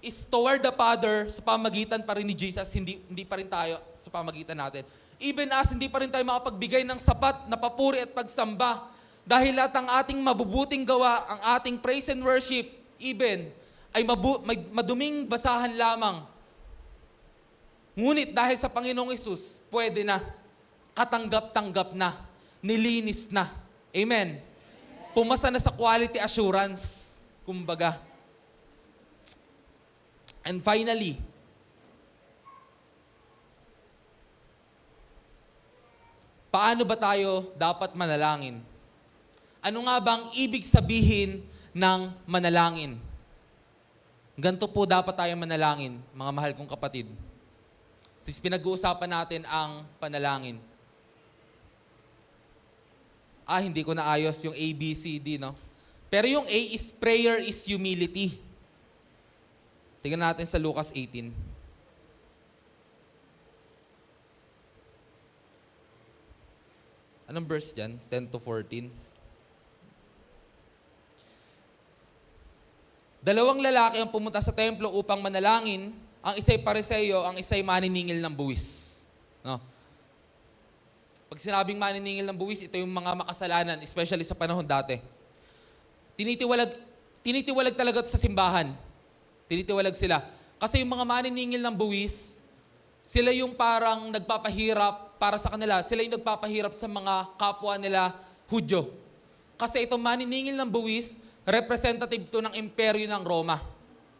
is toward the Father sa pamagitan pa rin ni Jesus, hindi pa rin tayo sa pamagitan natin. Even as hindi pa rin tayo makapagbigay ng sapat na papuri at pagsamba dahil at ang ating mabubuting gawa, ang ating praise and worship, even, ay maduming basahan lamang. Ngunit dahil sa Panginoong Hesus, pwede na, katanggap-tanggap na, nilinis na. Amen. Pumasa na sa quality assurance, kumbaga. And finally, paano ba tayo dapat manalangin? Ano nga bang ibig sabihin ng manalangin? Ganito po dapat tayo manalangin, mga mahal kong kapatid. Since pinag-uusapan natin ang panalangin. Hindi ko naayos yung A, B, C, D, no? Pero yung A is prayer is humility. Tingnan natin sa Lucas 18. Anong verse dyan? 10-14. Dalawang lalaki ang pumunta sa templo upang manalangin. Ang isa'y Pariseo, ang isa'y maniningil ng buwis. No? Pag sinabing maniningil ng buwis, ito yung mga makasalanan, especially sa panahon dati. Tinitiwalag talaga sa simbahan. Tinitiwalag sila. Kasi yung mga maniningil ng buwis, sila yung parang nagpapahirap para sa kanila. Sila yung nagpapahirap sa mga kapwa nila Hudyo. Kasi itong maniningil ng buwis, representative to ng imperyo ng Roma.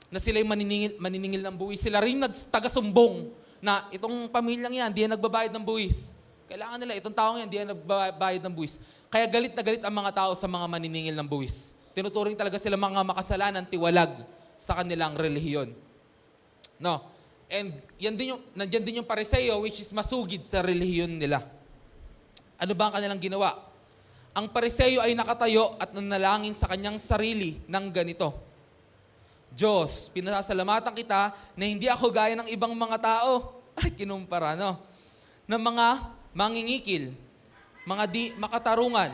Na sila yung maniningil ng buwis. Sila rin nagtagasumbong na itong pamilyang yan, di yan nagbabayad ng buwis. Kailangan nila, itong taong yan, di yan nagbabayad ng buwis. Kaya galit na galit ang mga tao sa mga maniningil ng buwis. Tinuturing talaga sila mga makasalanan, tiwalag sa kanilang relihiyon. No? And nandiyan din yung Pariseo, which is masugid sa relihiyon nila. Ano ba ang kanilang ginawa? Ang Pariseo ay nakatayo at nanalangin sa kanyang sarili ng ganito. Diyos, pinasasalamatan kita na hindi ako gaya ng ibang mga tao. Ay, kinumpara, no? Na mga mangingikil, mga di makatarungan,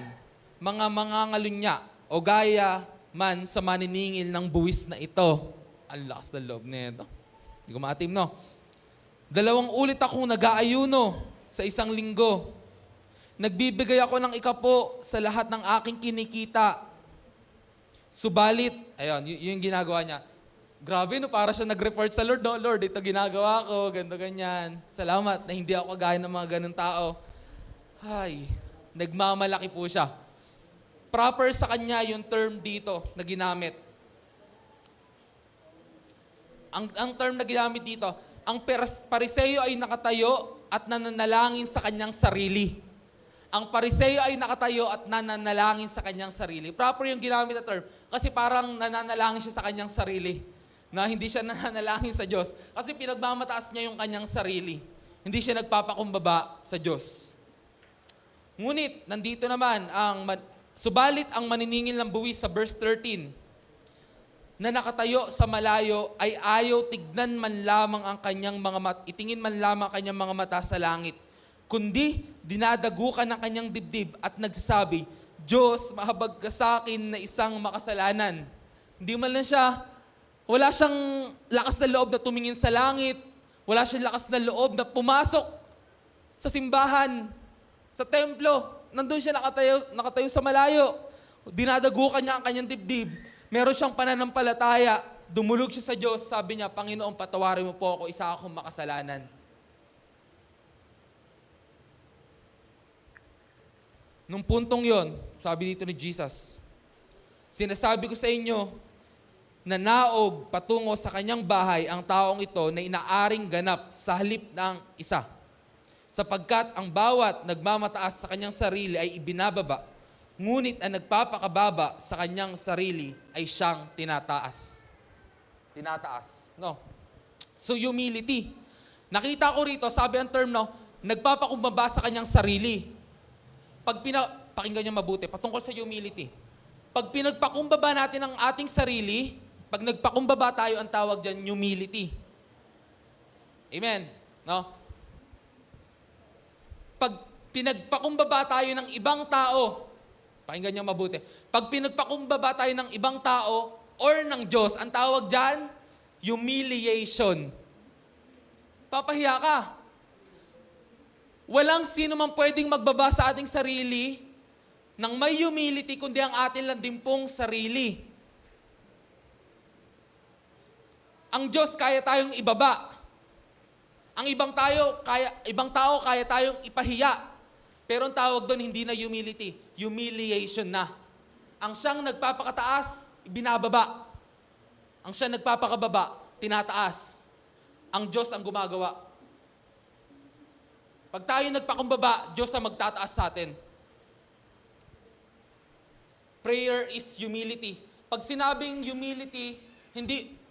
mga mangangalunya, o gaya man sa maniningil ng buwis na ito. Ang lakas ng loob nito. Hindi ko maatim, no? 2 ulit akong nag-aayuno sa isang linggo. Nagbibigay ako ng ikapo sa lahat ng aking kinikita. Subalit, ayun, yung ginagawa niya. Grabe, no? Para siya nag-report sa Lord, no? Lord, ito ginagawa ko, ganito, ganyan. Salamat na hindi ako gaya ng mga ganun tao. Ay, nagmamalaki po siya. Proper sa kanya yung term dito na ginamit. Ang term na ginamit dito, ang Pariseo ay nakatayo at nananalangin sa kanyang sarili. Ang Pariseo ay nakatayo at nananalangin sa kanyang sarili. Proper yung ginamit na term kasi parang nananalangin siya sa kanyang sarili. Na hindi siya nananalangin sa Diyos kasi pinagmamataas niya yung kanyang sarili. Hindi siya nagpapakumbaba sa Diyos. Ngunit, nandito naman, subalit ang maniningil ng buwis sa verse 13, na nakatayo sa malayo ay ayaw tignan man lamang ang kanyang itingin man lamang ang kanyang mga mata sa langit, kundi dinadagukan ng kanyang dibdib at nagsasabi, Diyos, mahabag ka sa akin na isang makasalanan. Hindi man lang siya, wala siyang lakas na loob na tumingin sa langit, wala siyang lakas na loob na pumasok sa simbahan, sa templo. Nandun siya nakatayo sa malayo. Dinadagukan niya ang kanyang dibdib. Meron siyang pananampalataya. Dumulog siya sa Diyos. Sabi niya, Panginoon, patawarin mo po ako, isa akong makasalanan. Nung puntong yon, sabi dito ni Jesus, sinasabi ko sa inyo, na naog patungo sa kanyang bahay ang taong ito na inaaring ganap sa halip ng isa. Sapagkat ang bawat nagmamataas sa kanyang sarili ay ibinababa, ngunit ang nagpapakababa sa kanyang sarili ay siyang tinataas. Tinataas, no? So humility. Nakita ko rito, sabi ang term, no, nagpapakumbaba sa kanyang sarili. Pakinggan niyo mabuti, patungkol sa humility. Pag pinagpakumbaba natin ang ating sarili, pag nagpakumbaba tayo, ang tawag dyan, humility. Amen? No? Pag pinagpakumbaba tayo ng ibang tao, pakinggan niyo mabuti, pag pinagpakumbaba tayo ng ibang tao or ng Diyos, ang tawag dyan, humiliation. Papahiya ka. Walang sino man pwedeng magbaba sa ating sarili ng may humility, kundi ang atin lang din pong sarili. Ang Diyos kaya tayong ibaba. Ang ibang tao kaya tayong ipahiya. Pero ang tawag doon hindi na humility, humiliation na. Ang siyang nagpapakataas, binababa. Ang siyang nagpapakababa, tinataas. Ang Diyos ang gumagawa. Pag tayo nagpakumbaba, Diyos ang magtataas sa atin. Prayer is humility. Pag sinabing humility, hindi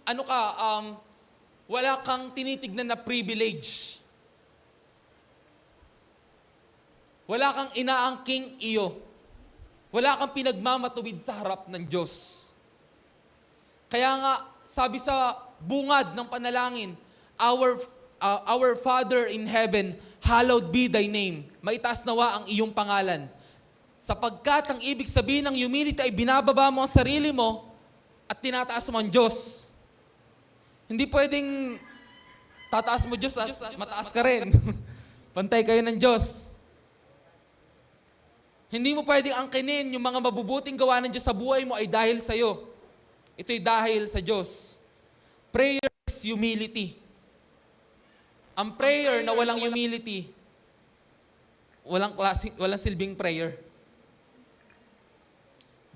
wala kang tinitignan na privilege. Wala kang inaangking iyo. Wala kang pinagmamatuwid sa harap ng Diyos. Kaya nga, sabi sa bungad ng panalangin, Our Father in heaven, hallowed be thy name. Maitaas nawa ang iyong pangalan. Sapagkat ang ibig sabihin ng humility ay binababa mo ang sarili mo at tinataas mo ang Diyos. Hindi pwedeng tataas mo Diyos, mataas ka rin. Pantay kayo ng Diyos. Hindi mo pwedeng angkinin yung mga mabubuting gawa ng Diyos sa buhay mo ay dahil sa'yo. Ito'y dahil sa Diyos. Prayer is humility. Ang prayer na walang humility, walang silbing prayer.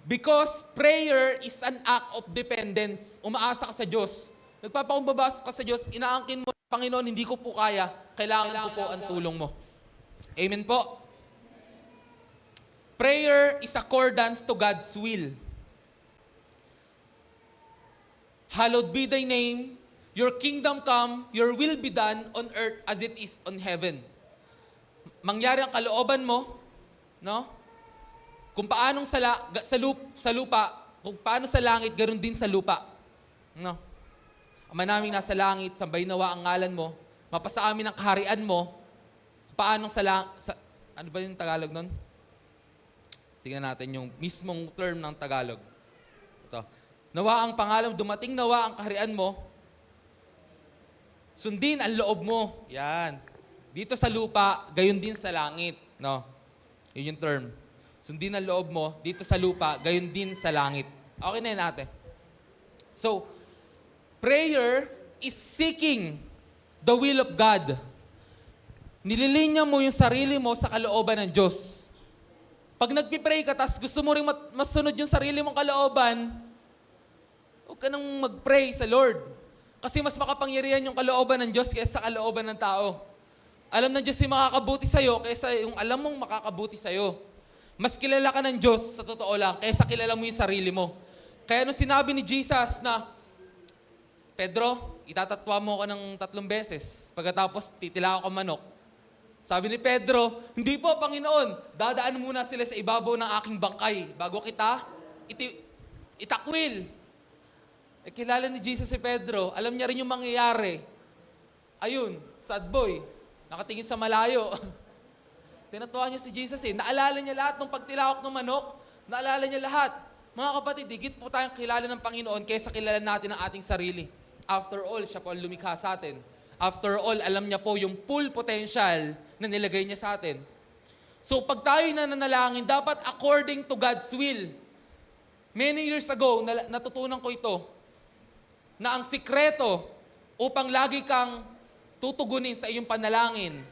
Because prayer is an act of dependence. Umaasa ka sa Diyos. Nagpapakumbaba ka sa Diyos, inaangkin mo, Panginoon, hindi ko po kaya, kailangan ko po ang tulong mo. Amen po? Prayer is accordance to God's will. Hallowed be thy name, your kingdom come, your will be done on earth as it is on heaven. Mangyari ang kalooban mo No? Kung paanong sa lupa, kung paano sa langit, ganoon din sa lupa. No? Ama naming nasa langit, sambahin nawa ang ngalan mo, mapasa amin ang kaharian mo, kung paanong ano ba yung Tagalog nun? Tingnan natin yung mismong term ng Tagalog. Ito. Nawa ang pangalan, dumating nawa ang kaharian mo, sundin ang loob mo. Yan. Dito sa lupa, gayon din sa langit. No? Yun yung term. Sundin ang loob mo, dito sa lupa, gayon din sa langit. Okay na yun ate. So, prayer is seeking the will of God. Nililinya mo yung sarili mo sa kalooban ng Diyos. Pag nagpipray ka, tas gusto mo rin masunod yung sarili mong kalooban, huwag ka nang mag-pray sa Lord. Kasi mas makapangyarihan yung kalooban ng Diyos kaysa sa kalooban ng tao. Alam ng Diyos yung makakabuti sa'yo kaysa yung alam mong makakabuti sa'yo. Mas kilala ka ng Diyos, sa totoo lang, kaysa kilala mo yung sarili mo. Kaya nung sinabi ni Jesus na, Pedro, itatatwa mo ko ng 3 beses. Pagkatapos, titila ako manok. Sabi ni Pedro, hindi po, Panginoon. Dadaan muna sila sa ibabaw ng aking bangkay bago kita itakwil. Kilala ni Jesus si Pedro. Alam niya rin yung mangyayari. Ayun, sad boy. Nakatingin sa malayo. Tinatuwa niya si Jesus eh. Naalala niya lahat ng pagtilawak ng manok. Naalala niya lahat. Mga kapatid, higit po tayong kilala ng Panginoon kaysa kilala natin ang ating sarili. After all, siya po ang lumikha sa atin. After all, alam niya po yung full potential na nilagay niya sa atin. So pag tayo'y nananalangin, dapat according to God's will. Many years ago, natutunan ko ito, na ang sikreto upang lagi kang tutugunin sa iyong panalangin.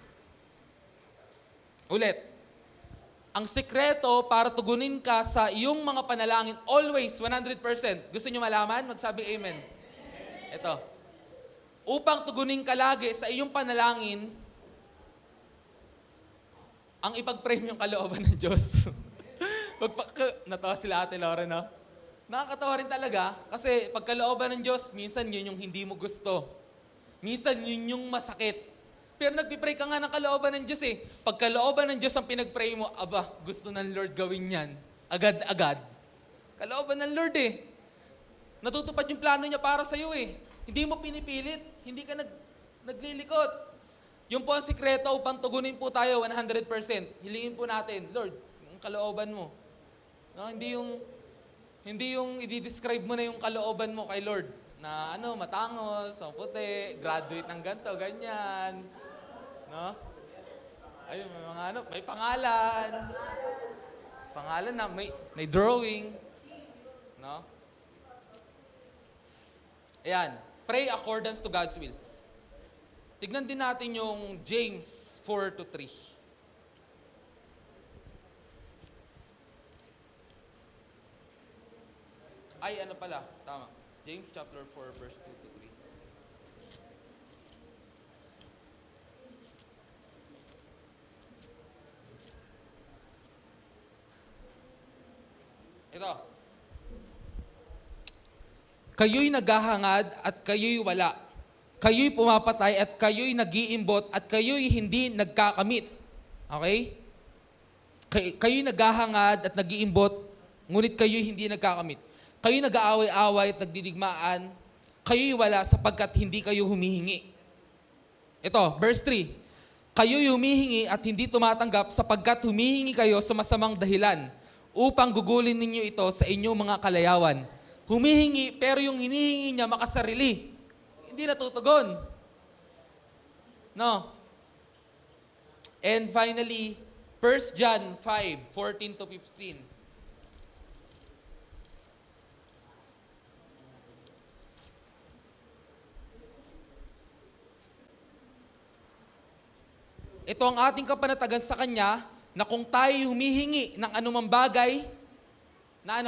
Ulit. Ang sikreto para tugunin ka sa iyong mga panalangin, always, 100%. Gusto niyo malaman? Magsabi amen. Ito. Upang tugunin ka lagi sa iyong panalangin, ang ipag-pray mo yung kalooban ng Diyos. Natawa sila Ate Laura, no? Nakakatawa rin talaga kasi pagkalooban ng Diyos, minsan yun yung hindi mo gusto. Minsan yun yung masakit. Pero nagpipray ka nga ng kalooban ng Diyos eh. Pagkalooban ng Diyos ang pinagpray mo, aba, gusto ng Lord gawin yan. Agad-agad. Kalooban ng Lord eh. Natutupad yung plano niya para sa'yo eh. Hindi mo pinipilit. Hindi ka naglilikot. Yung po ang sikreto upang tugunin po tayo 100%. Hilingin po natin, Lord, yung kalooban mo. No, hindi yung i-describe mo na yung kalooban mo kay Lord. Na matangos, puti, graduate ng ganito, ganyan. No? Ayun, may mga may pangalan. Pangalan na, may drawing. No? Ayan, pray accordance to God's will. Tignan din natin yung James 4:3. Ay, tama. James chapter 4, verse 2-3. Ito. Kayo'y naghahangad at kayo'y wala. Kayo'y pumapatay at kayo'y nag-iimbot at kayo'y hindi nagkakamit. Okay? Kayo'y naghahangad at nag-iimbot, ngunit kayo'y hindi nagkakamit. Kayo'y nag-aaway-away at nagdidigmaan. Kayo'y wala sapagkat hindi kayo humihingi. Ito, verse 3. Kayo'y humihingi at hindi tumatanggap sapagkat humihingi kayo sa masamang dahilan upang gugulin ninyo ito sa inyong mga kalayawan. Humihingi pero yung hinihingi niya makasarili. Hindi natutugon. No? And finally, 1 John 5:14-15. Ito ang ating kapanatagan sa Kanya na kung tayo humihingi ng anumang bagay, na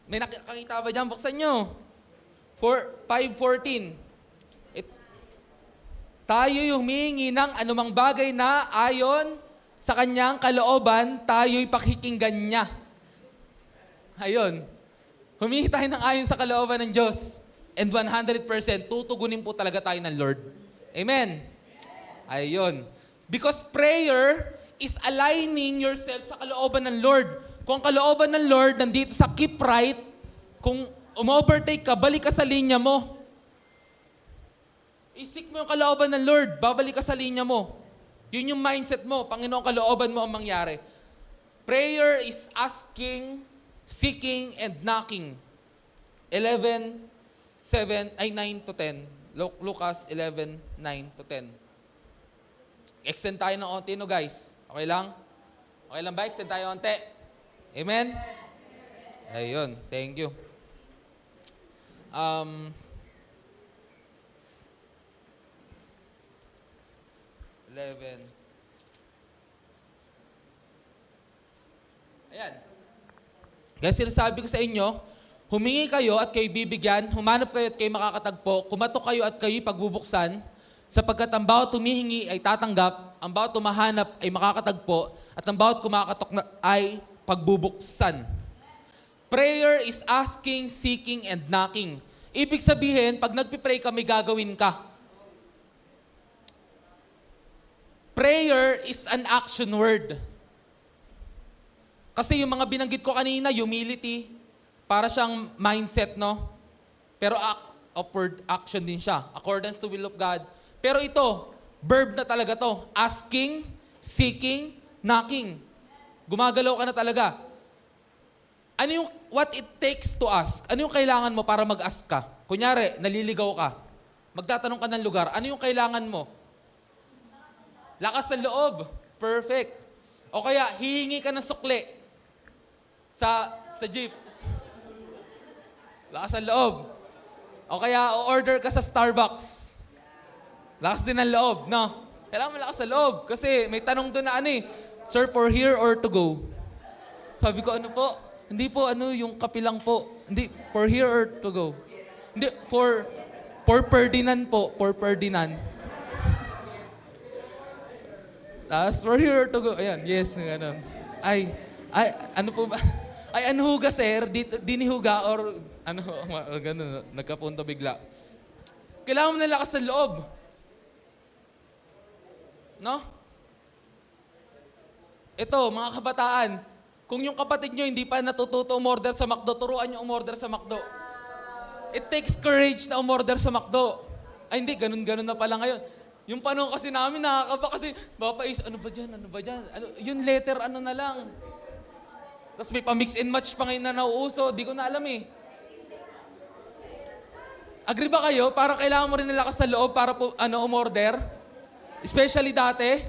may nakakita ba dyan? Buksan nyo. 5:14. Tayo humihingi ng anumang bagay na ayon sa Kanyang kalooban, tayo'y pakikinggan niya. Ayun. Humingi tayo ng ayon sa kalooban ng Diyos. And 100% tutugunin po talaga tayo ng Lord. Amen? Ayun. Because prayer is aligning yourself sa kalooban ng Lord. Kung ang kalooban ng Lord nandito sa keep right, kung umovertake ka, balik ka sa linya mo. Isik mo yung kalooban ng Lord, babalik ka sa linya mo. Yun yung mindset mo, Panginoon, kalooban mo ang mangyari. Prayer is asking, seeking, and knocking. 9 to 10. Lucas 11, 9 to 10. Extend tayo ng onti, no guys? Okay lang? Okay lang ba? Extend tayo onti. Amen? Ayun, thank you. 11. Ayan. Kaya sinasabi ko sa inyo, humingi kayo at kayo bibigyan, humanap kayo at kayo makakatagpo, kumatok kayo at kayo pagbubuksan, sapagkat ang bawat humihingi ay tatanggap, ang bawat humahanap ay makakatagpo, at ang bawat kumakatok ay pagbubuksan. Prayer is asking, seeking, and knocking. Ibig sabihin, pag nagpipray ka, may gagawin ka. Prayer is an action word. Kasi yung mga binanggit ko kanina, humility, para siyang mindset, no? Pero upward action din siya, accordance to will of God. Pero ito, verb na talaga to. Asking, seeking, knocking. Gumagalaw ka na talaga. Ano yung what it takes to ask? Ano yung kailangan mo para mag-ask ka? Kunyari, naliligaw ka. Magtatanong ka ng lugar. Ano yung kailangan mo? Lakas ng loob. Perfect. O kaya, hihingi ka ng sukli sa jeep. Lakas ng loob. O kaya, order ka sa Starbucks. Lakas din ng loob, no? Kailangan mo lakas ng loob. Kasi may tanong doon na Sir, for here or to go? Sabi ko, ano po? Hindi po, yung kapilang po. Hindi, for here or to go? Hindi, for Ferdinand po. For Ferdinand. Tapos, for here or to go? Ayan, yes, gano'n. Ay, ano po ba? Ay, anhuga, sir? Dinihuga or gano'n, nagkapunto bigla. Kailangan mo ng lakas ng loob. No? Ito, mga kabataan, kung yung kapatid nyo hindi pa natututo umorder sa McDo, turuan nyo umorder sa McDo. It takes courage na umorder sa McDo. Ay hindi, ganun-ganun na pala ngayon. Yung panahon kasi namin, nakakaba kasi, Bapais, ano ba dyan? Yung letter, na lang. Tapos may pa-mix and match pa ngayon na nauuso, di ko na alam eh. Agree ba kayo? Parang kailangan mo rin ng lakas sa loob para umorder? Especially dati.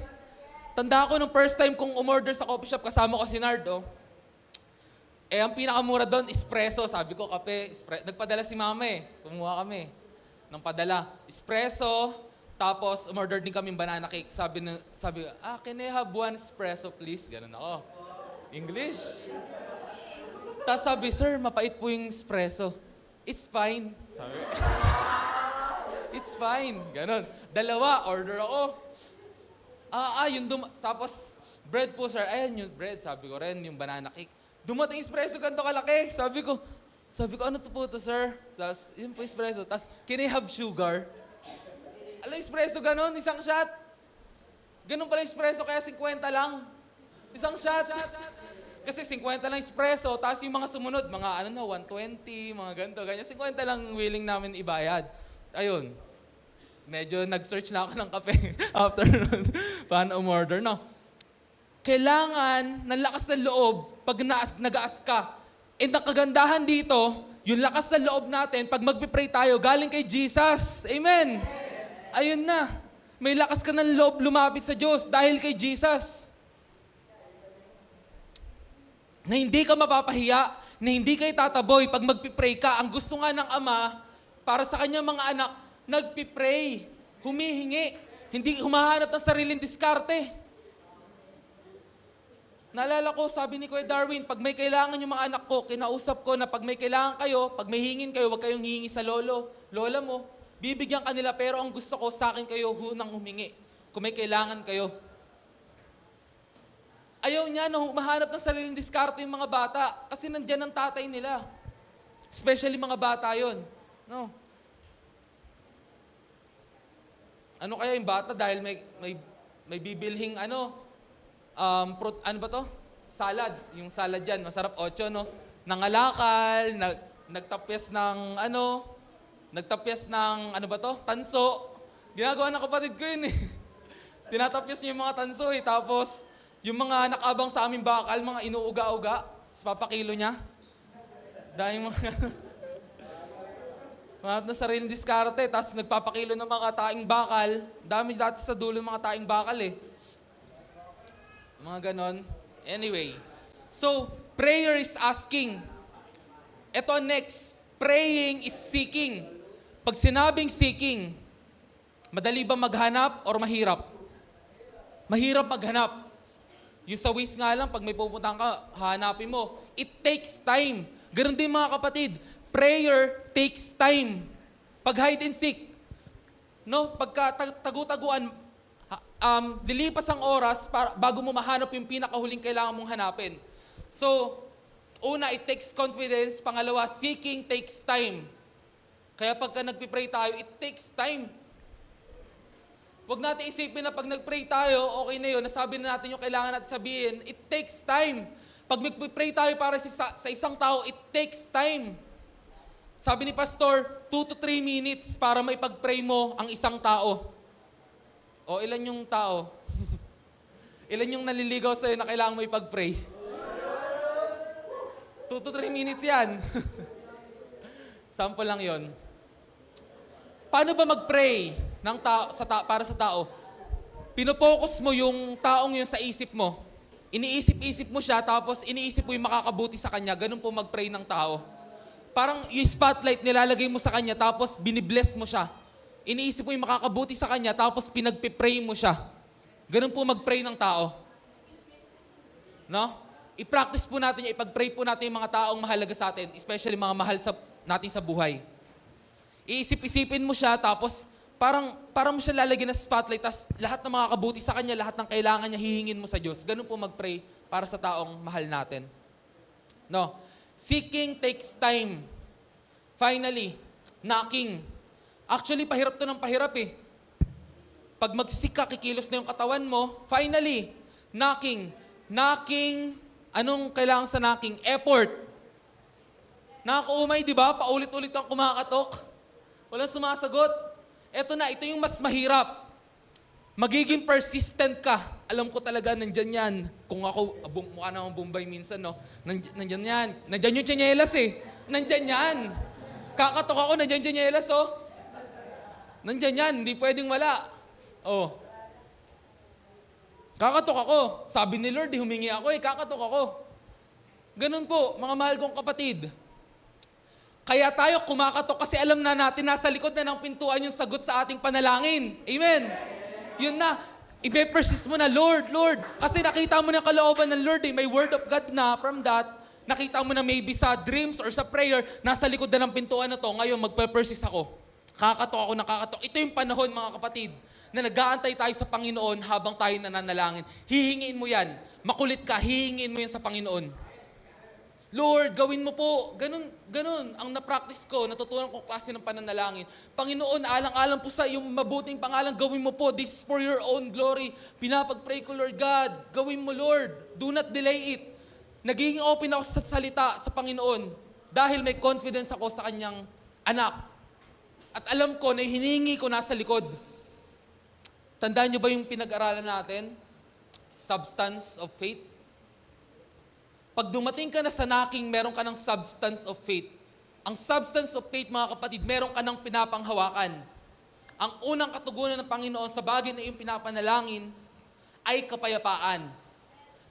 Tanda ko nung first time kong umorder sa coffee shop, kasama ko si Nardo. Ang pinakamura doon, espresso. Sabi ko, kape, nagpadala si mama eh. Kumuha kami ng padala. Espresso, tapos umorder din kami banana cake. Sabi ko, can I have one espresso please? Ganun ako. English. Tapos sabi, sir, mapait po yung espresso. It's fine. Sabi ko, it's fine. Ganun. Dalawa, order ako. Tapos, bread po, sir. Ayan yung bread. Sabi ko rin, yung banana cake. Dumating espresso, ganito kalaki. Sabi ko, ano to po to, sir? Tapos, yun po espresso. Tapos, can I have sugar? Alam, espresso ganun, isang shot. Ganun pala espresso, kaya 50 lang. Isang shot. Kasi 50 lang espresso, tapos yung mga sumunod, mga 120, mga ganito, ganyan. 50 lang willing namin ibayad. Ayun. Medyo nag-search na ako ng kape after nun. Paano umorder, no? Kailangan ng lakas ng loob pag nag-ask ka. And ang kagandahan dito, yung lakas ng loob natin, pag magpipray tayo, galing kay Jesus. Amen! Ayun na. May lakas ka ng loob lumapit sa Diyos dahil kay Jesus. Na hindi ka mapapahiya, na hindi kayo tataboy pag magpipray ka. Ang gusto nga ng Ama, para sa kanyang mga anak, nagpipray, humihingi, hindi humahanap ng sariling diskarte. Naalala ko, sabi ni Kuya Darwin, pag may kailangan yung mga anak ko, kinausap ko na pag may kailangan kayo, pag may hingin kayo, huwag kayong hihingi sa lola mo. Bibigyan ka nila, pero ang gusto ko, sa akin kayo hunang humingi. Kung may kailangan kayo. Ayaw niya na mahanap ng sariling diskarte yung mga bata kasi nandyan ang tatay nila. Especially mga bata yon. No? Ano kaya yung bata dahil may bibilhing ano ba to? Salad. Yung salad dyan, masarap 8, no? Nangalakal, nagtapyas ng ano ba to? Tanso. Ginagawa ng kapatid ko yun eh. Tinatapyas niya yung mga tanso eh. Tapos, yung mga nakabang sa aming bakal, mga inuuga-uga, tapos papakilo niya. Dahil mga mga na sariling diskarte, tapos nagpapakilo ng mga taing bakal. Dami dati sa dulo ng mga taing bakal eh. Mga ganon. Anyway. So, prayer is asking. Ito next. Praying is seeking. Pag sinabing seeking, madali ba maghanap or mahirap? Mahirap maghanap. Yung sa Waze nga lang, pag may pupuntahan ka, hahanapin mo. It takes time. Ganon din mga kapatid. Prayer takes time. Pag hide and seek, no? Pagka tagu-taguan, lilipas ang oras bago mo mahanap yung pinakahuling kailangan mong hanapin. So, una, it takes confidence. Pangalawa, seeking takes time. Kaya pagka nagpipray tayo, it takes time. Huwag natin isipin na pag nag-pray tayo, okay na yun, nasabi na natin yung kailangan natin sabihin. It takes time. Pag mag-pray tayo para sa isang tao, it takes time. Sabi ni Pastor, 2 to 3 minutes para maipag-pray mo ang isang tao. O, ilan yung tao? Ilan yung naliligaw sa'yo na kailangan mo ipag-pray? 2 to 3 minutes yan. Sample lang yon. Paano ba mag-pray ng para sa tao? Pinopokus mo yung taong yun sa isip mo. Iniisip-isip mo siya, tapos iniisip mo yung makakabuti sa kanya. Ganun po mag-pray ng tao. Parang yung spotlight nilalagay mo sa kanya, tapos binibless mo siya. Iniisip mo yung makakabuti sa kanya, tapos pinagpipray mo siya. Ganun po mag-pray ng tao. No? I-practice po natin yung ipag-pray po natin yung mga taong mahalaga sa atin, especially mga mahal natin sa buhay. Iisip-isipin mo siya, tapos parang mo siya lalagyan ng spotlight, tapos lahat ng makakabuti sa kanya, lahat ng kailangan niya, hihingin mo sa Diyos. Ganun po mag-pray para sa taong mahal natin. No? Seeking takes time. Finally, knocking. Actually, pahirap to ng pahirap eh. Pag magsisik ka, kikilos na yung katawan mo. Finally, knocking. Knocking, anong kailangan sa knocking? Effort. Nakakaumay, di ba? Paulit-ulit kang kumakatok. Walang sumasagot. Ito yung mas mahirap. Magiging persistent ka. Alam ko talaga, nandyan yan. Kung ako, mukha na akong Bombay minsan, no? Nandyan yan. Nandyan yung tsinelas eh. Nandyan yan. Kakatok ako, nandyan yung tsinelas, oh. Nandyan yan, hindi pwedeng wala. Oh. Kakatok ako. Sabi ni Lord, humingi ako eh, kakatok ako. Ganun po, mga mahal kong kapatid. Kaya tayo kumakatok kasi alam na natin nasa likod na ng pintuan yung sagot sa ating panalangin. Amen? Yun na. Ipe-persist mo na, Lord. Kasi nakita mo na kalooban ng Lord eh. May word of God na from that. Nakita mo na maybe sa dreams or sa prayer, nasa likod na ng pintuan na to. Ngayon, magpe-persist ako. Nakakatok. Ito yung panahon, mga kapatid, na nag-aantay tayo sa Panginoon habang tayo nananalangin. Hihingiin mo yan. Makulit ka, hihingiin mo yan sa Panginoon. Lord, gawin mo po. Ganun. Ang na-practice ko, natutunan kong klase ng pananalangin. Panginoon, alang-alang po sa iyong mabuting pangalan, gawin mo po. This is for your own glory. Pinapag-pray ko, Lord God. Gawin mo, Lord. Do not delay it. Nagiging open ako sa salita sa Panginoon dahil may confidence ako sa kanyang anak. At alam ko na hiningi ko nasa likod. Tandaan niyo ba yung pinag-aralan natin? Substance of faith. Pag dumating ka na sa knocking, meron ka ng substance of faith. Ang substance of faith, mga kapatid, meron ka ng pinapanghawakan. Ang unang katugunan ng Panginoon sa bagay na iyong pinapanalangin ay kapayapaan.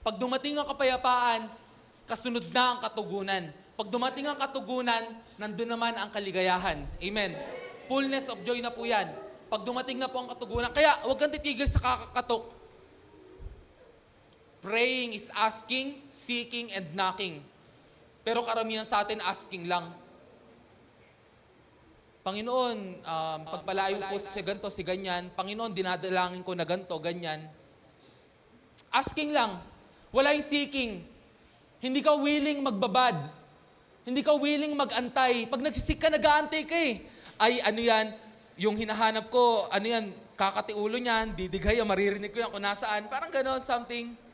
Pag dumating ang kapayapaan, kasunod na ang katugunan. Pag dumating ang katugunan, nandun naman ang kaligayahan. Amen. Fullness of joy na po yan. Pag dumating na po ang katugunan, kaya huwag kang titigil sa kakakatok. Praying is asking, seeking, and knocking. Pero karamihan sa atin, asking lang. Panginoon, pagpalayo po si ganito, si ganyan. Panginoon, dinadalangin ko na ganito, ganyan. Asking lang. Wala yung seeking. Hindi ka willing magbabad. Hindi ka willing magantay. Pag nagsisik ka, nag-aantay ka eh. Ay, ano yan? Yung hinahanap ko, ano yan? Kakatiulo niyan, didighay, maririnig ko yan kung nasaan. Parang ganon, something.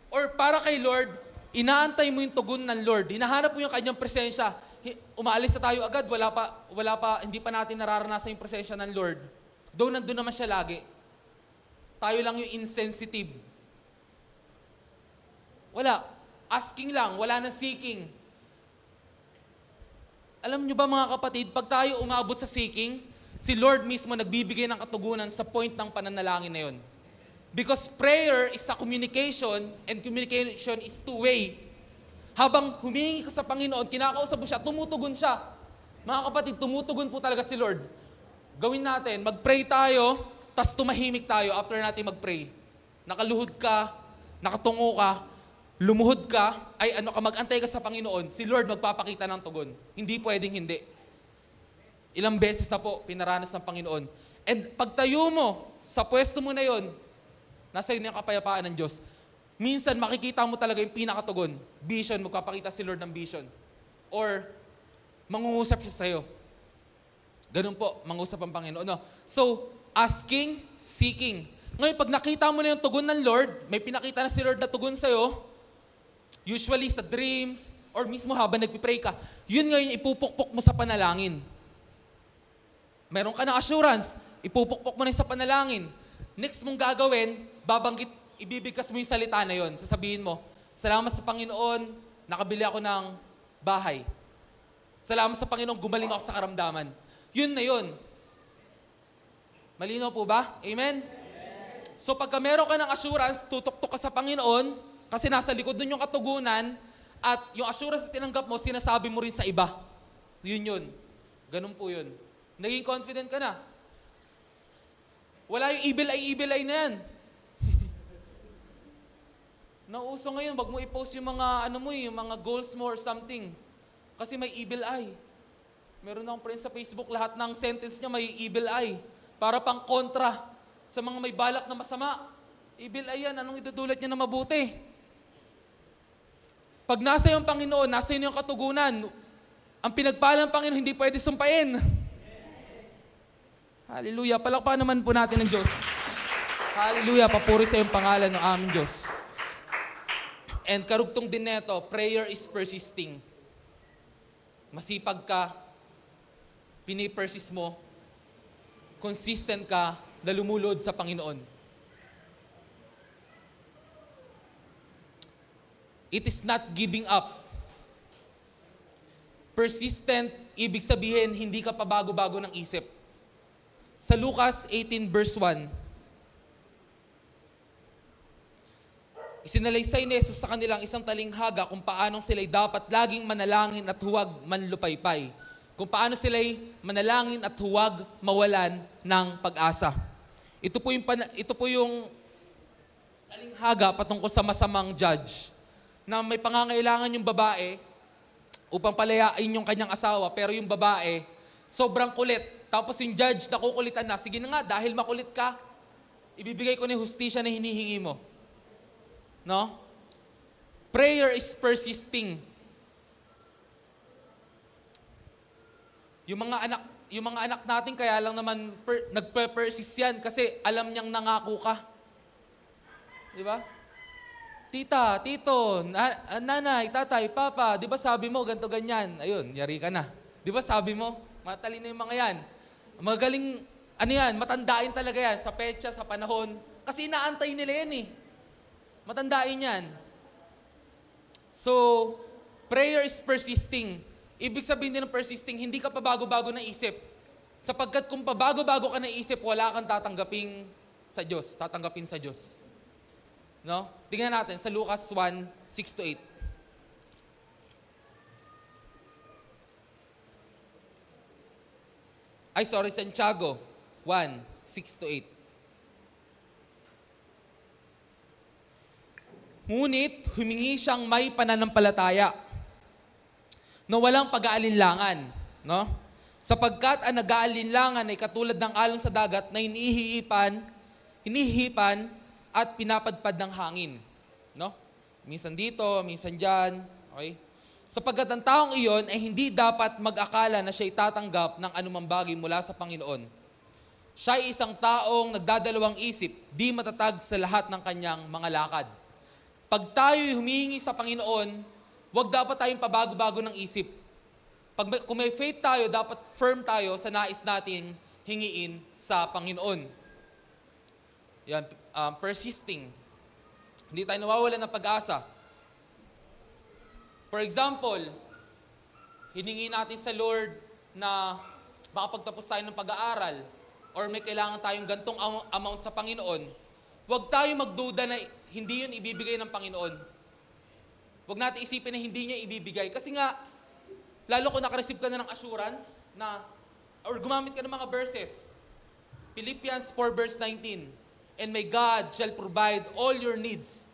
Or para kay Lord, inaantay mo yung tugon ng Lord. Hinahanap mo yung kanyang presensya. Umaalis na tayo agad, wala pa, hindi pa natin nararanasan yung presensya ng Lord. Though nandun naman siya lagi. Tayo lang yung insensitive. Wala. Asking lang, wala nang seeking. Alam nyo ba mga kapatid, pag tayo umabot sa seeking, si Lord mismo nagbibigay ng katugunan sa point ng pananalangin na yun. Because prayer is a communication and communication is two-way. Habang humingi ka sa Panginoon, kinakausap mo siya, tumutugon siya. Mga kapatid, tumutugon po talaga si Lord. Gawin natin, mag-pray tayo, tas tumahimik tayo after natin mag-pray. Nakaluhod ka, nakatungo ka, lumuhod ka, mag-antay ka sa Panginoon, si Lord magpapakita ng tugon. Hindi pwedeng hindi. Ilang beses na po pinaranas ng Panginoon. And pagtayo mo sa pwesto mo na yon, nasa inyo yung kapayapaan ng Diyos. Minsan makikita mo talaga yung pinakatugon. Vision, magpapakita si Lord ng vision. Or mangungusap siya sa'yo. Ganun po, mangusap ang Panginoon. No? So, asking, seeking. Ngayon, pag nakita mo na yung tugon ng Lord, may pinakita na si Lord na tugon sa'yo, usually sa dreams, or mismo habang nagpipray ka, yun ngayon ipupukpok mo sa panalangin. Meron ka ng assurance, ipupukpok mo na sa panalangin. Next mong gagawin, ibibigkas mo yung salita na yon. Sasabihin mo, salamat sa Panginoon, nakabili ako ng bahay. Salamat sa Panginoon, gumaling ako sa karamdaman. Yun na yun. Malinaw po ba? Amen? So pagka meron ka ng assurance, tutok-tok ka sa Panginoon, kasi nasa likod nun yung katugunan, at yung assurance na tinanggap mo, sinasabi mo rin sa iba. Yun. Ganun po yun. Naging confident ka na. Wala yung evil eye na yan. Nauso ngayon, wag mo i-post yung mga, yung mga goals mo or something. Kasi may evil eye. Meron akong friend sa Facebook, lahat ng sentence niya may evil eye. Para pang kontra sa mga may balak na masama. Evil eye yan, anong idudulot niya na mabuti? Pag nasa yung Panginoon, nasa yung katugunan, ang pinagpalang Panginoon hindi pwede sumpain. Hallelujah. Palakpakan naman po natin ng Diyos. Hallelujah. Papuri sa iyong pangalan ng aming Diyos. And karugtong din neto, prayer is persisting. Masipag ka, pinipersist mo, consistent ka na lumulod sa Panginoon. It is not giving up. Persistent, ibig sabihin, hindi ka pa bago-bago ng isip. Sa Lucas 18 verse 1, isinalaysay ni Jesus sa kanilang isang talinghaga kung paanong sila'y dapat laging manalangin at huwag manlupaypay. Kung paano sila'y manalangin at huwag mawalan ng pag-asa. Ito po yung talinghaga patungkol sa masamang judge na may pangangailangan yung babae upang palayain yung kanyang asawa, pero yung babae sobrang kulit. Tapos yung judge nakukulitan na, sige na nga, dahil makulit ka, ibibigay ko na yung hustisya na hinihingi mo. No? Prayer is persisting. Yung mga anak natin, kaya lang naman nagpe-persist yan kasi alam niyang nangako ka. Di ba? Tita, tito, nanay, tatay, papa, di ba sabi mo ganito ganyan? Ayun, yari ka na. Di ba sabi mo? Matalino yung mga yan. Magaling, matandain talaga yan sa petsa, sa panahon. Kasi inaantay nila yan eh. Matandain yan. So, prayer is persisting. Ibig sabihin din ng persisting, hindi ka pa bago-bago na isip. Sapagkat kung pa bago-bago ka na isip, wala kang tatanggapin sa Diyos. No? Tingnan natin sa Lucas 1, 6-8. Santiago 1, 6-8. Ngunit humingi siyang may pananampalataya na walang pag-aalinlangan, no? Sapagkat ang nag-aalinlangan ay katulad ng alon sa dagat na hinihipan at pinapadpad ng hangin, no? Minsan dito, minsan diyan, okay? Sapagkat ang taong iyon ay hindi dapat mag-akala na siya'y tatanggap ng anumang bagay mula sa Panginoon. Siya ay isang taong nagdadalawang isip, di matatag sa lahat ng kanyang mga lakad. Pag tayo'y humihingi sa Panginoon, huwag dapat tayong pabago-bago ng isip. Kung may faith tayo, dapat firm tayo sa nais natin hingiin sa Panginoon. Yan, persisting. Hindi tayo nawawalan ng pag-asa. For example, hiningi natin sa Lord na makapagtapos tayo ng pag-aaral or may kailangan tayong gantong amount sa Panginoon, huwag tayo magduda na hindi yun ibibigay ng Panginoon. Huwag natin isipin na hindi niya ibibigay. Kasi nga, lalo kung nakareceive ka na ng assurance na, or gumamit ka ng mga verses. Philippians 4 verse 19, "And may God shall provide all your needs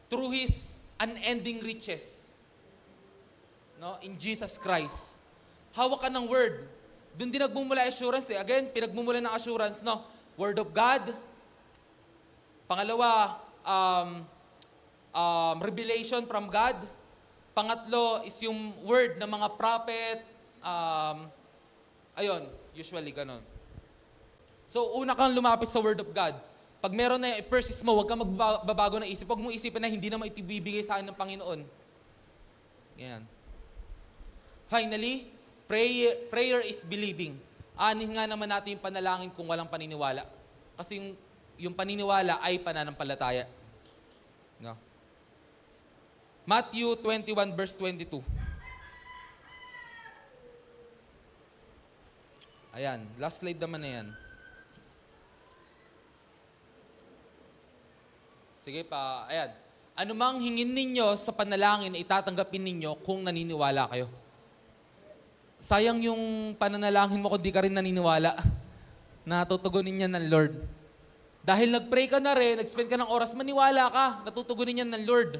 through His unending riches." No? In Jesus Christ. Hawak ka ng word. Doon din nagmumula assurance eh. Again, pinagmumula ng assurance, no? Word of God. Pangalawa, revelation from God. Pangatlo is yung word ng mga prophet. Usually ganon. So, una kang lumapit sa word of God. Pag meron na yung persist mo, huwag kang magbabago ng isip. Huwag mo isipin na hindi naman itibibigay sa akin ng Panginoon. Yan. Finally, prayer is believing. Anin nga naman natin yung panalangin kung walang paniniwala. Kasi yung paniniwala ay pananampalataya. No? Matthew 21 verse 22. Ayan, last slide naman na yan. Sige pa, ayan. Anumang hingin ninyo sa panalangin, itatanggapin ninyo kung naniniwala kayo. Sayang yung pananalangin mo kung di ka rin naniniwala na tutugunin niya ng Lord. Dahil nag-pray ka na rin, nag-spend ka ng oras, maniwala ka, natutugunin niya ng Lord.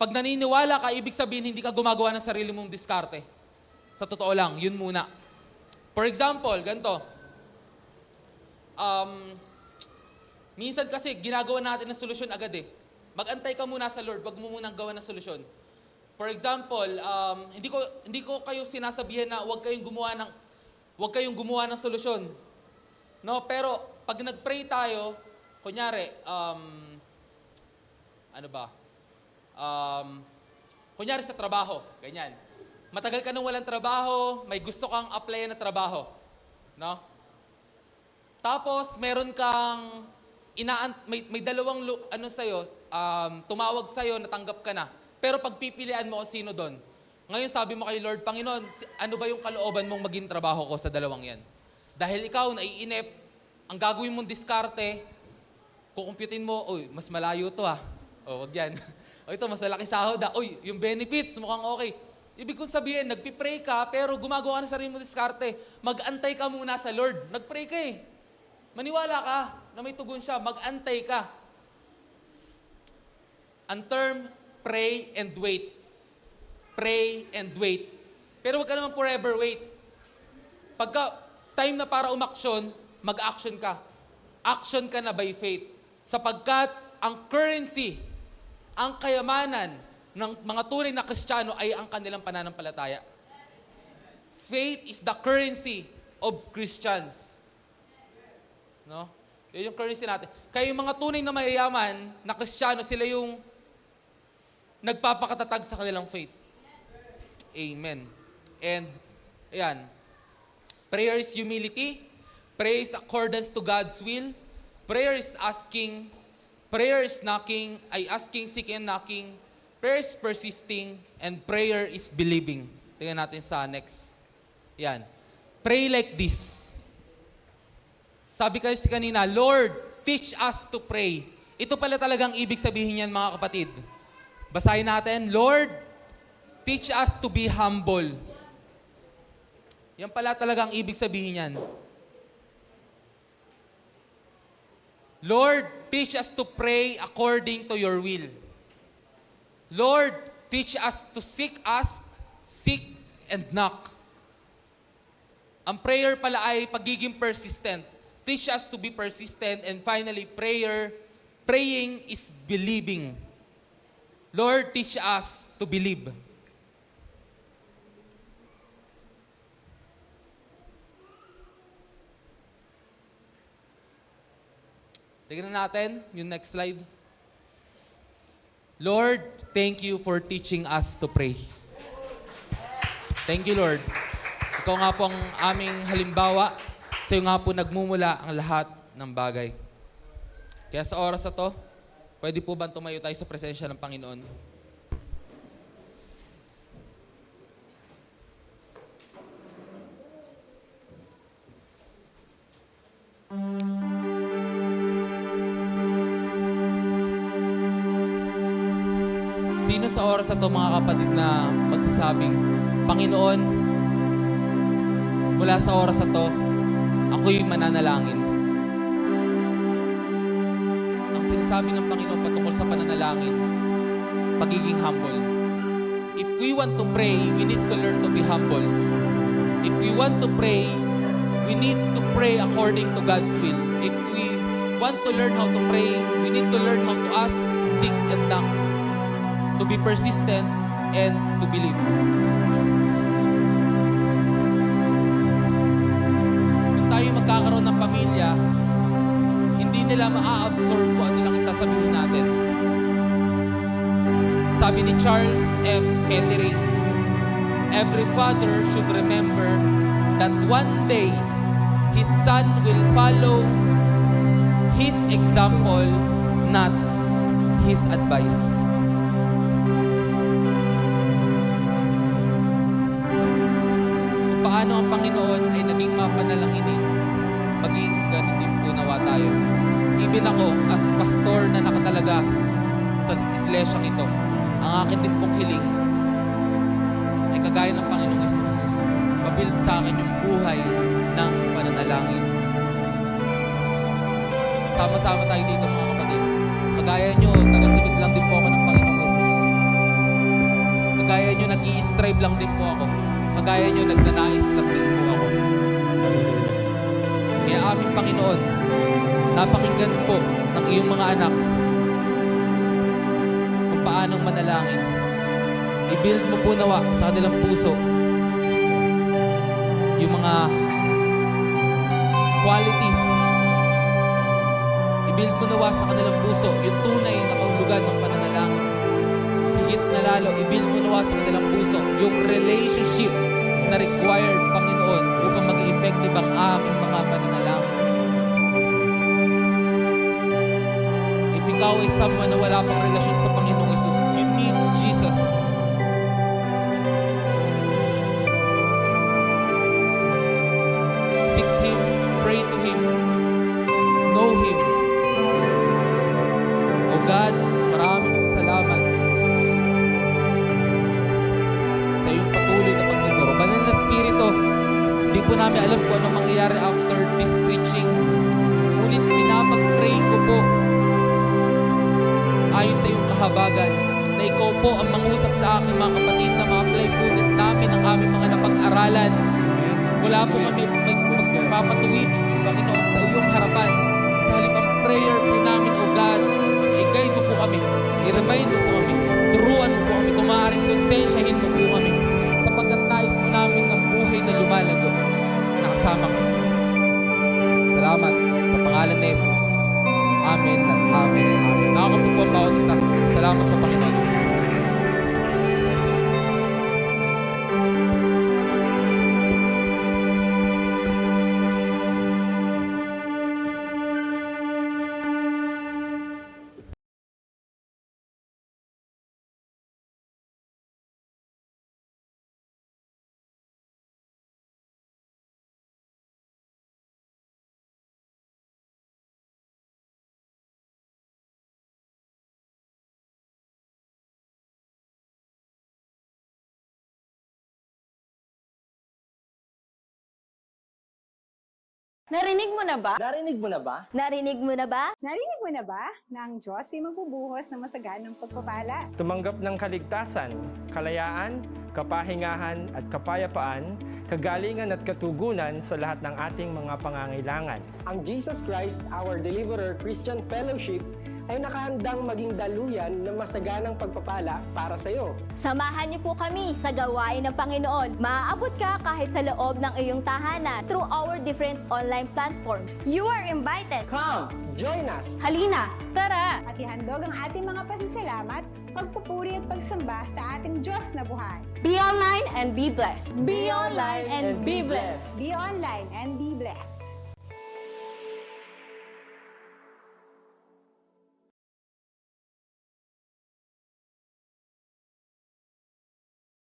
Pag naniniwala ka, ibig sabihin hindi ka gumagawa ng sarili mong diskarte. Sa totoo lang, yun muna. For example, ganito. Minsan kasi ginagawa natin ng solusyon agad eh. Mag-antay ka muna sa Lord, wag mo munang gawa ng solusyon. For example, hindi ko kayo sinasabihan na wag kayong gumawa ng solusyon. No, pero pag nag-pray tayo, kunyari, kunyari sa trabaho, ganyan. Matagal ka nang walang trabaho, may gusto kang applyan na trabaho. No? Tapos, meron kang, may dalawang, tumawag sa'yo, natanggap ka na. Pero pagpipilian mo kung sino doon. Ngayon sabi mo kay Lord, Panginoon, ano ba yung kalooban mong maging trabaho ko sa dalawang yan? Dahil ikaw, naiinip, ang gagawin mong diskarte, kukumputin mo, mas malayo to wag yan. Ito, mas malaki sahod yung benefits, mukhang okay. Ibig kong sabihin, nagpipray ka, pero gumagawa ka ng sarili mo diskarte. Mag-antay ka muna sa Lord. Nagpray ka eh. Maniwala ka na may tugon siya. Mag-antay ka. Ang term, pray and wait. Pray and wait. Pero wag ka naman forever wait. Pagka time na para umaksyon, mag-action ka. Action ka na by faith. Sapagkat ang currency, ang kayamanan ng mga tunay na Kristiyano ay ang kanilang pananampalataya. Faith is the currency of Christians. No? Yun yung currency natin. Kaya yung mga tunay na mayayaman na Kristiyano, sila yung nagpapakatatag sa kanilang faith. Amen. And, ayan. Prayer is humility. Prayer is accordance to God's will. Prayer is asking. Prayer is knocking. Asking, seeking, and knocking. Prayer is persisting. And prayer is believing. Tingnan natin sa next. Yan. Pray like this. Sabi kasi kanina, Lord, teach us to pray. Ito pala talagang ibig sabihin yan, mga kapatid. Basahin natin, Lord, teach us to be humble. Yan pala talagang ibig sabihin yan. Lord, teach us to pray according to your will. Lord, teach us to seek, ask, seek, and knock. Ang prayer pala ay pagiging persistent. Teach us to be persistent. And finally, praying is believing. Lord, teach us to believe. Tignan natin yung next slide. Lord, thank you for teaching us to pray. Thank you, Lord. Ikaw nga po ang aming halimbawa. Sa iyo nga po nagmumula ang lahat ng bagay. Kaya sa oras na to, pwede po ba tumayo tayo sa presensya ng Panginoon? Sino sa oras na to, mga kapatid, na magsasabing, Panginoon, mula sa oras na to, ako'y mananalangin. Ang sinasabi ng Panginoon patungkol sa pananalangin, pagiging humble. If we want to pray, we need to learn to be humble. If we want to pray, we need to pray according to God's will. If we want to learn how to pray, we need to learn how to ask, seek, and knock. To be persistent and to believe. Kung tayo magkakaroon ng pamilya, hindi nila maa-absorb kung ano lang isasabihin natin. Sabi ni Charles F. Kettering, every father should remember that one day his son will follow his example, not his advice. Paano ang Panginoon ay naging mapanalanginin, maging ganun din po nawa tayo. Even ako, as pastor na nakatalaga sa iglesyang ito, ang akin din pong hiling ay kagaya ng Panginoong Hesus, mabuild sa akin yung buhay ng pananalangin. Sama-sama tayo dito, mga kapatid. Kagaya nyo, tagasunod lang din po ako ng Panginoong Hesus. Kagaya nyo, nag-i-strive lang din po ako. Kagaya nyo, nagnanais lang din po ako. Kaya aming Panginoon, napakinggan po ng iyong mga anak kung paanong manalangin. I-build mo po nawa sa kanilang puso yung mga qualities. I-build mo nawa sa kanilang puso yung tunay na kahulugan ng pananalangin. Higit na lalo, i-build mo nawa sa kanilang puso yung relationship na required, Panginoon, upang maging effective ang aming mga pananalangin. If ikaw ay someone na wala pang relasyon sa Panginoong Hesus, you need Jesus. Seek Him, pray to Him, know Him. O God, maraming salamat sa iyong patuloy na pagtuturo. Banal na Espiritu, hindi po namin alam kung ano mangyayari after this preaching. Ngunit pinapag-pray ko po ayon sa iyong kahabagan na ikaw po ang mangusap sa akin, mga kapatid, na ma-apply po namin ang aming mga napag-aralan. Wala po kami magpapatuwid, Panginoon, sa iyong harapan. Sa halip ang prayer po namin, O God, i-guide mo po kami, i-remind mo po kami, turuan mo po kami, kung maaaring konsensyahin mo po kami, sapagkat nais mo namin ng buhay na lumalago. Nakasama ka. Salamat sa pangalan ni Jesus. Amen at amen at amen. Nakako po ang bawat isa. Salamat sa Panginoon. Narinig mo na ba? Narinig mo na ba? Narinig mo na ba? Narinig mo na ba na ang Diyos ay magbubuhos ng masaganang pagpapala? Tumanggap ng kaligtasan, kalayaan, kapahingahan at kapayapaan, kagalingan at katugunan sa lahat ng ating mga pangangailangan. Ang Jesus Christ, our Deliverer Christian Fellowship ay nakahandang maging daluyan ng masaganang pagpapala para sa iyo. Samahan niyo po kami sa gawain ng Panginoon. Maaabot ka kahit sa loob ng iyong tahanan through our different online platform. You are invited. Come, join us! Halina, tara! At ihandog ang ating mga pasasalamat, pagpupuri at pagsamba sa ating Diyos na buhay. Be online and be blessed. Be online and be blessed. Be online and be blessed.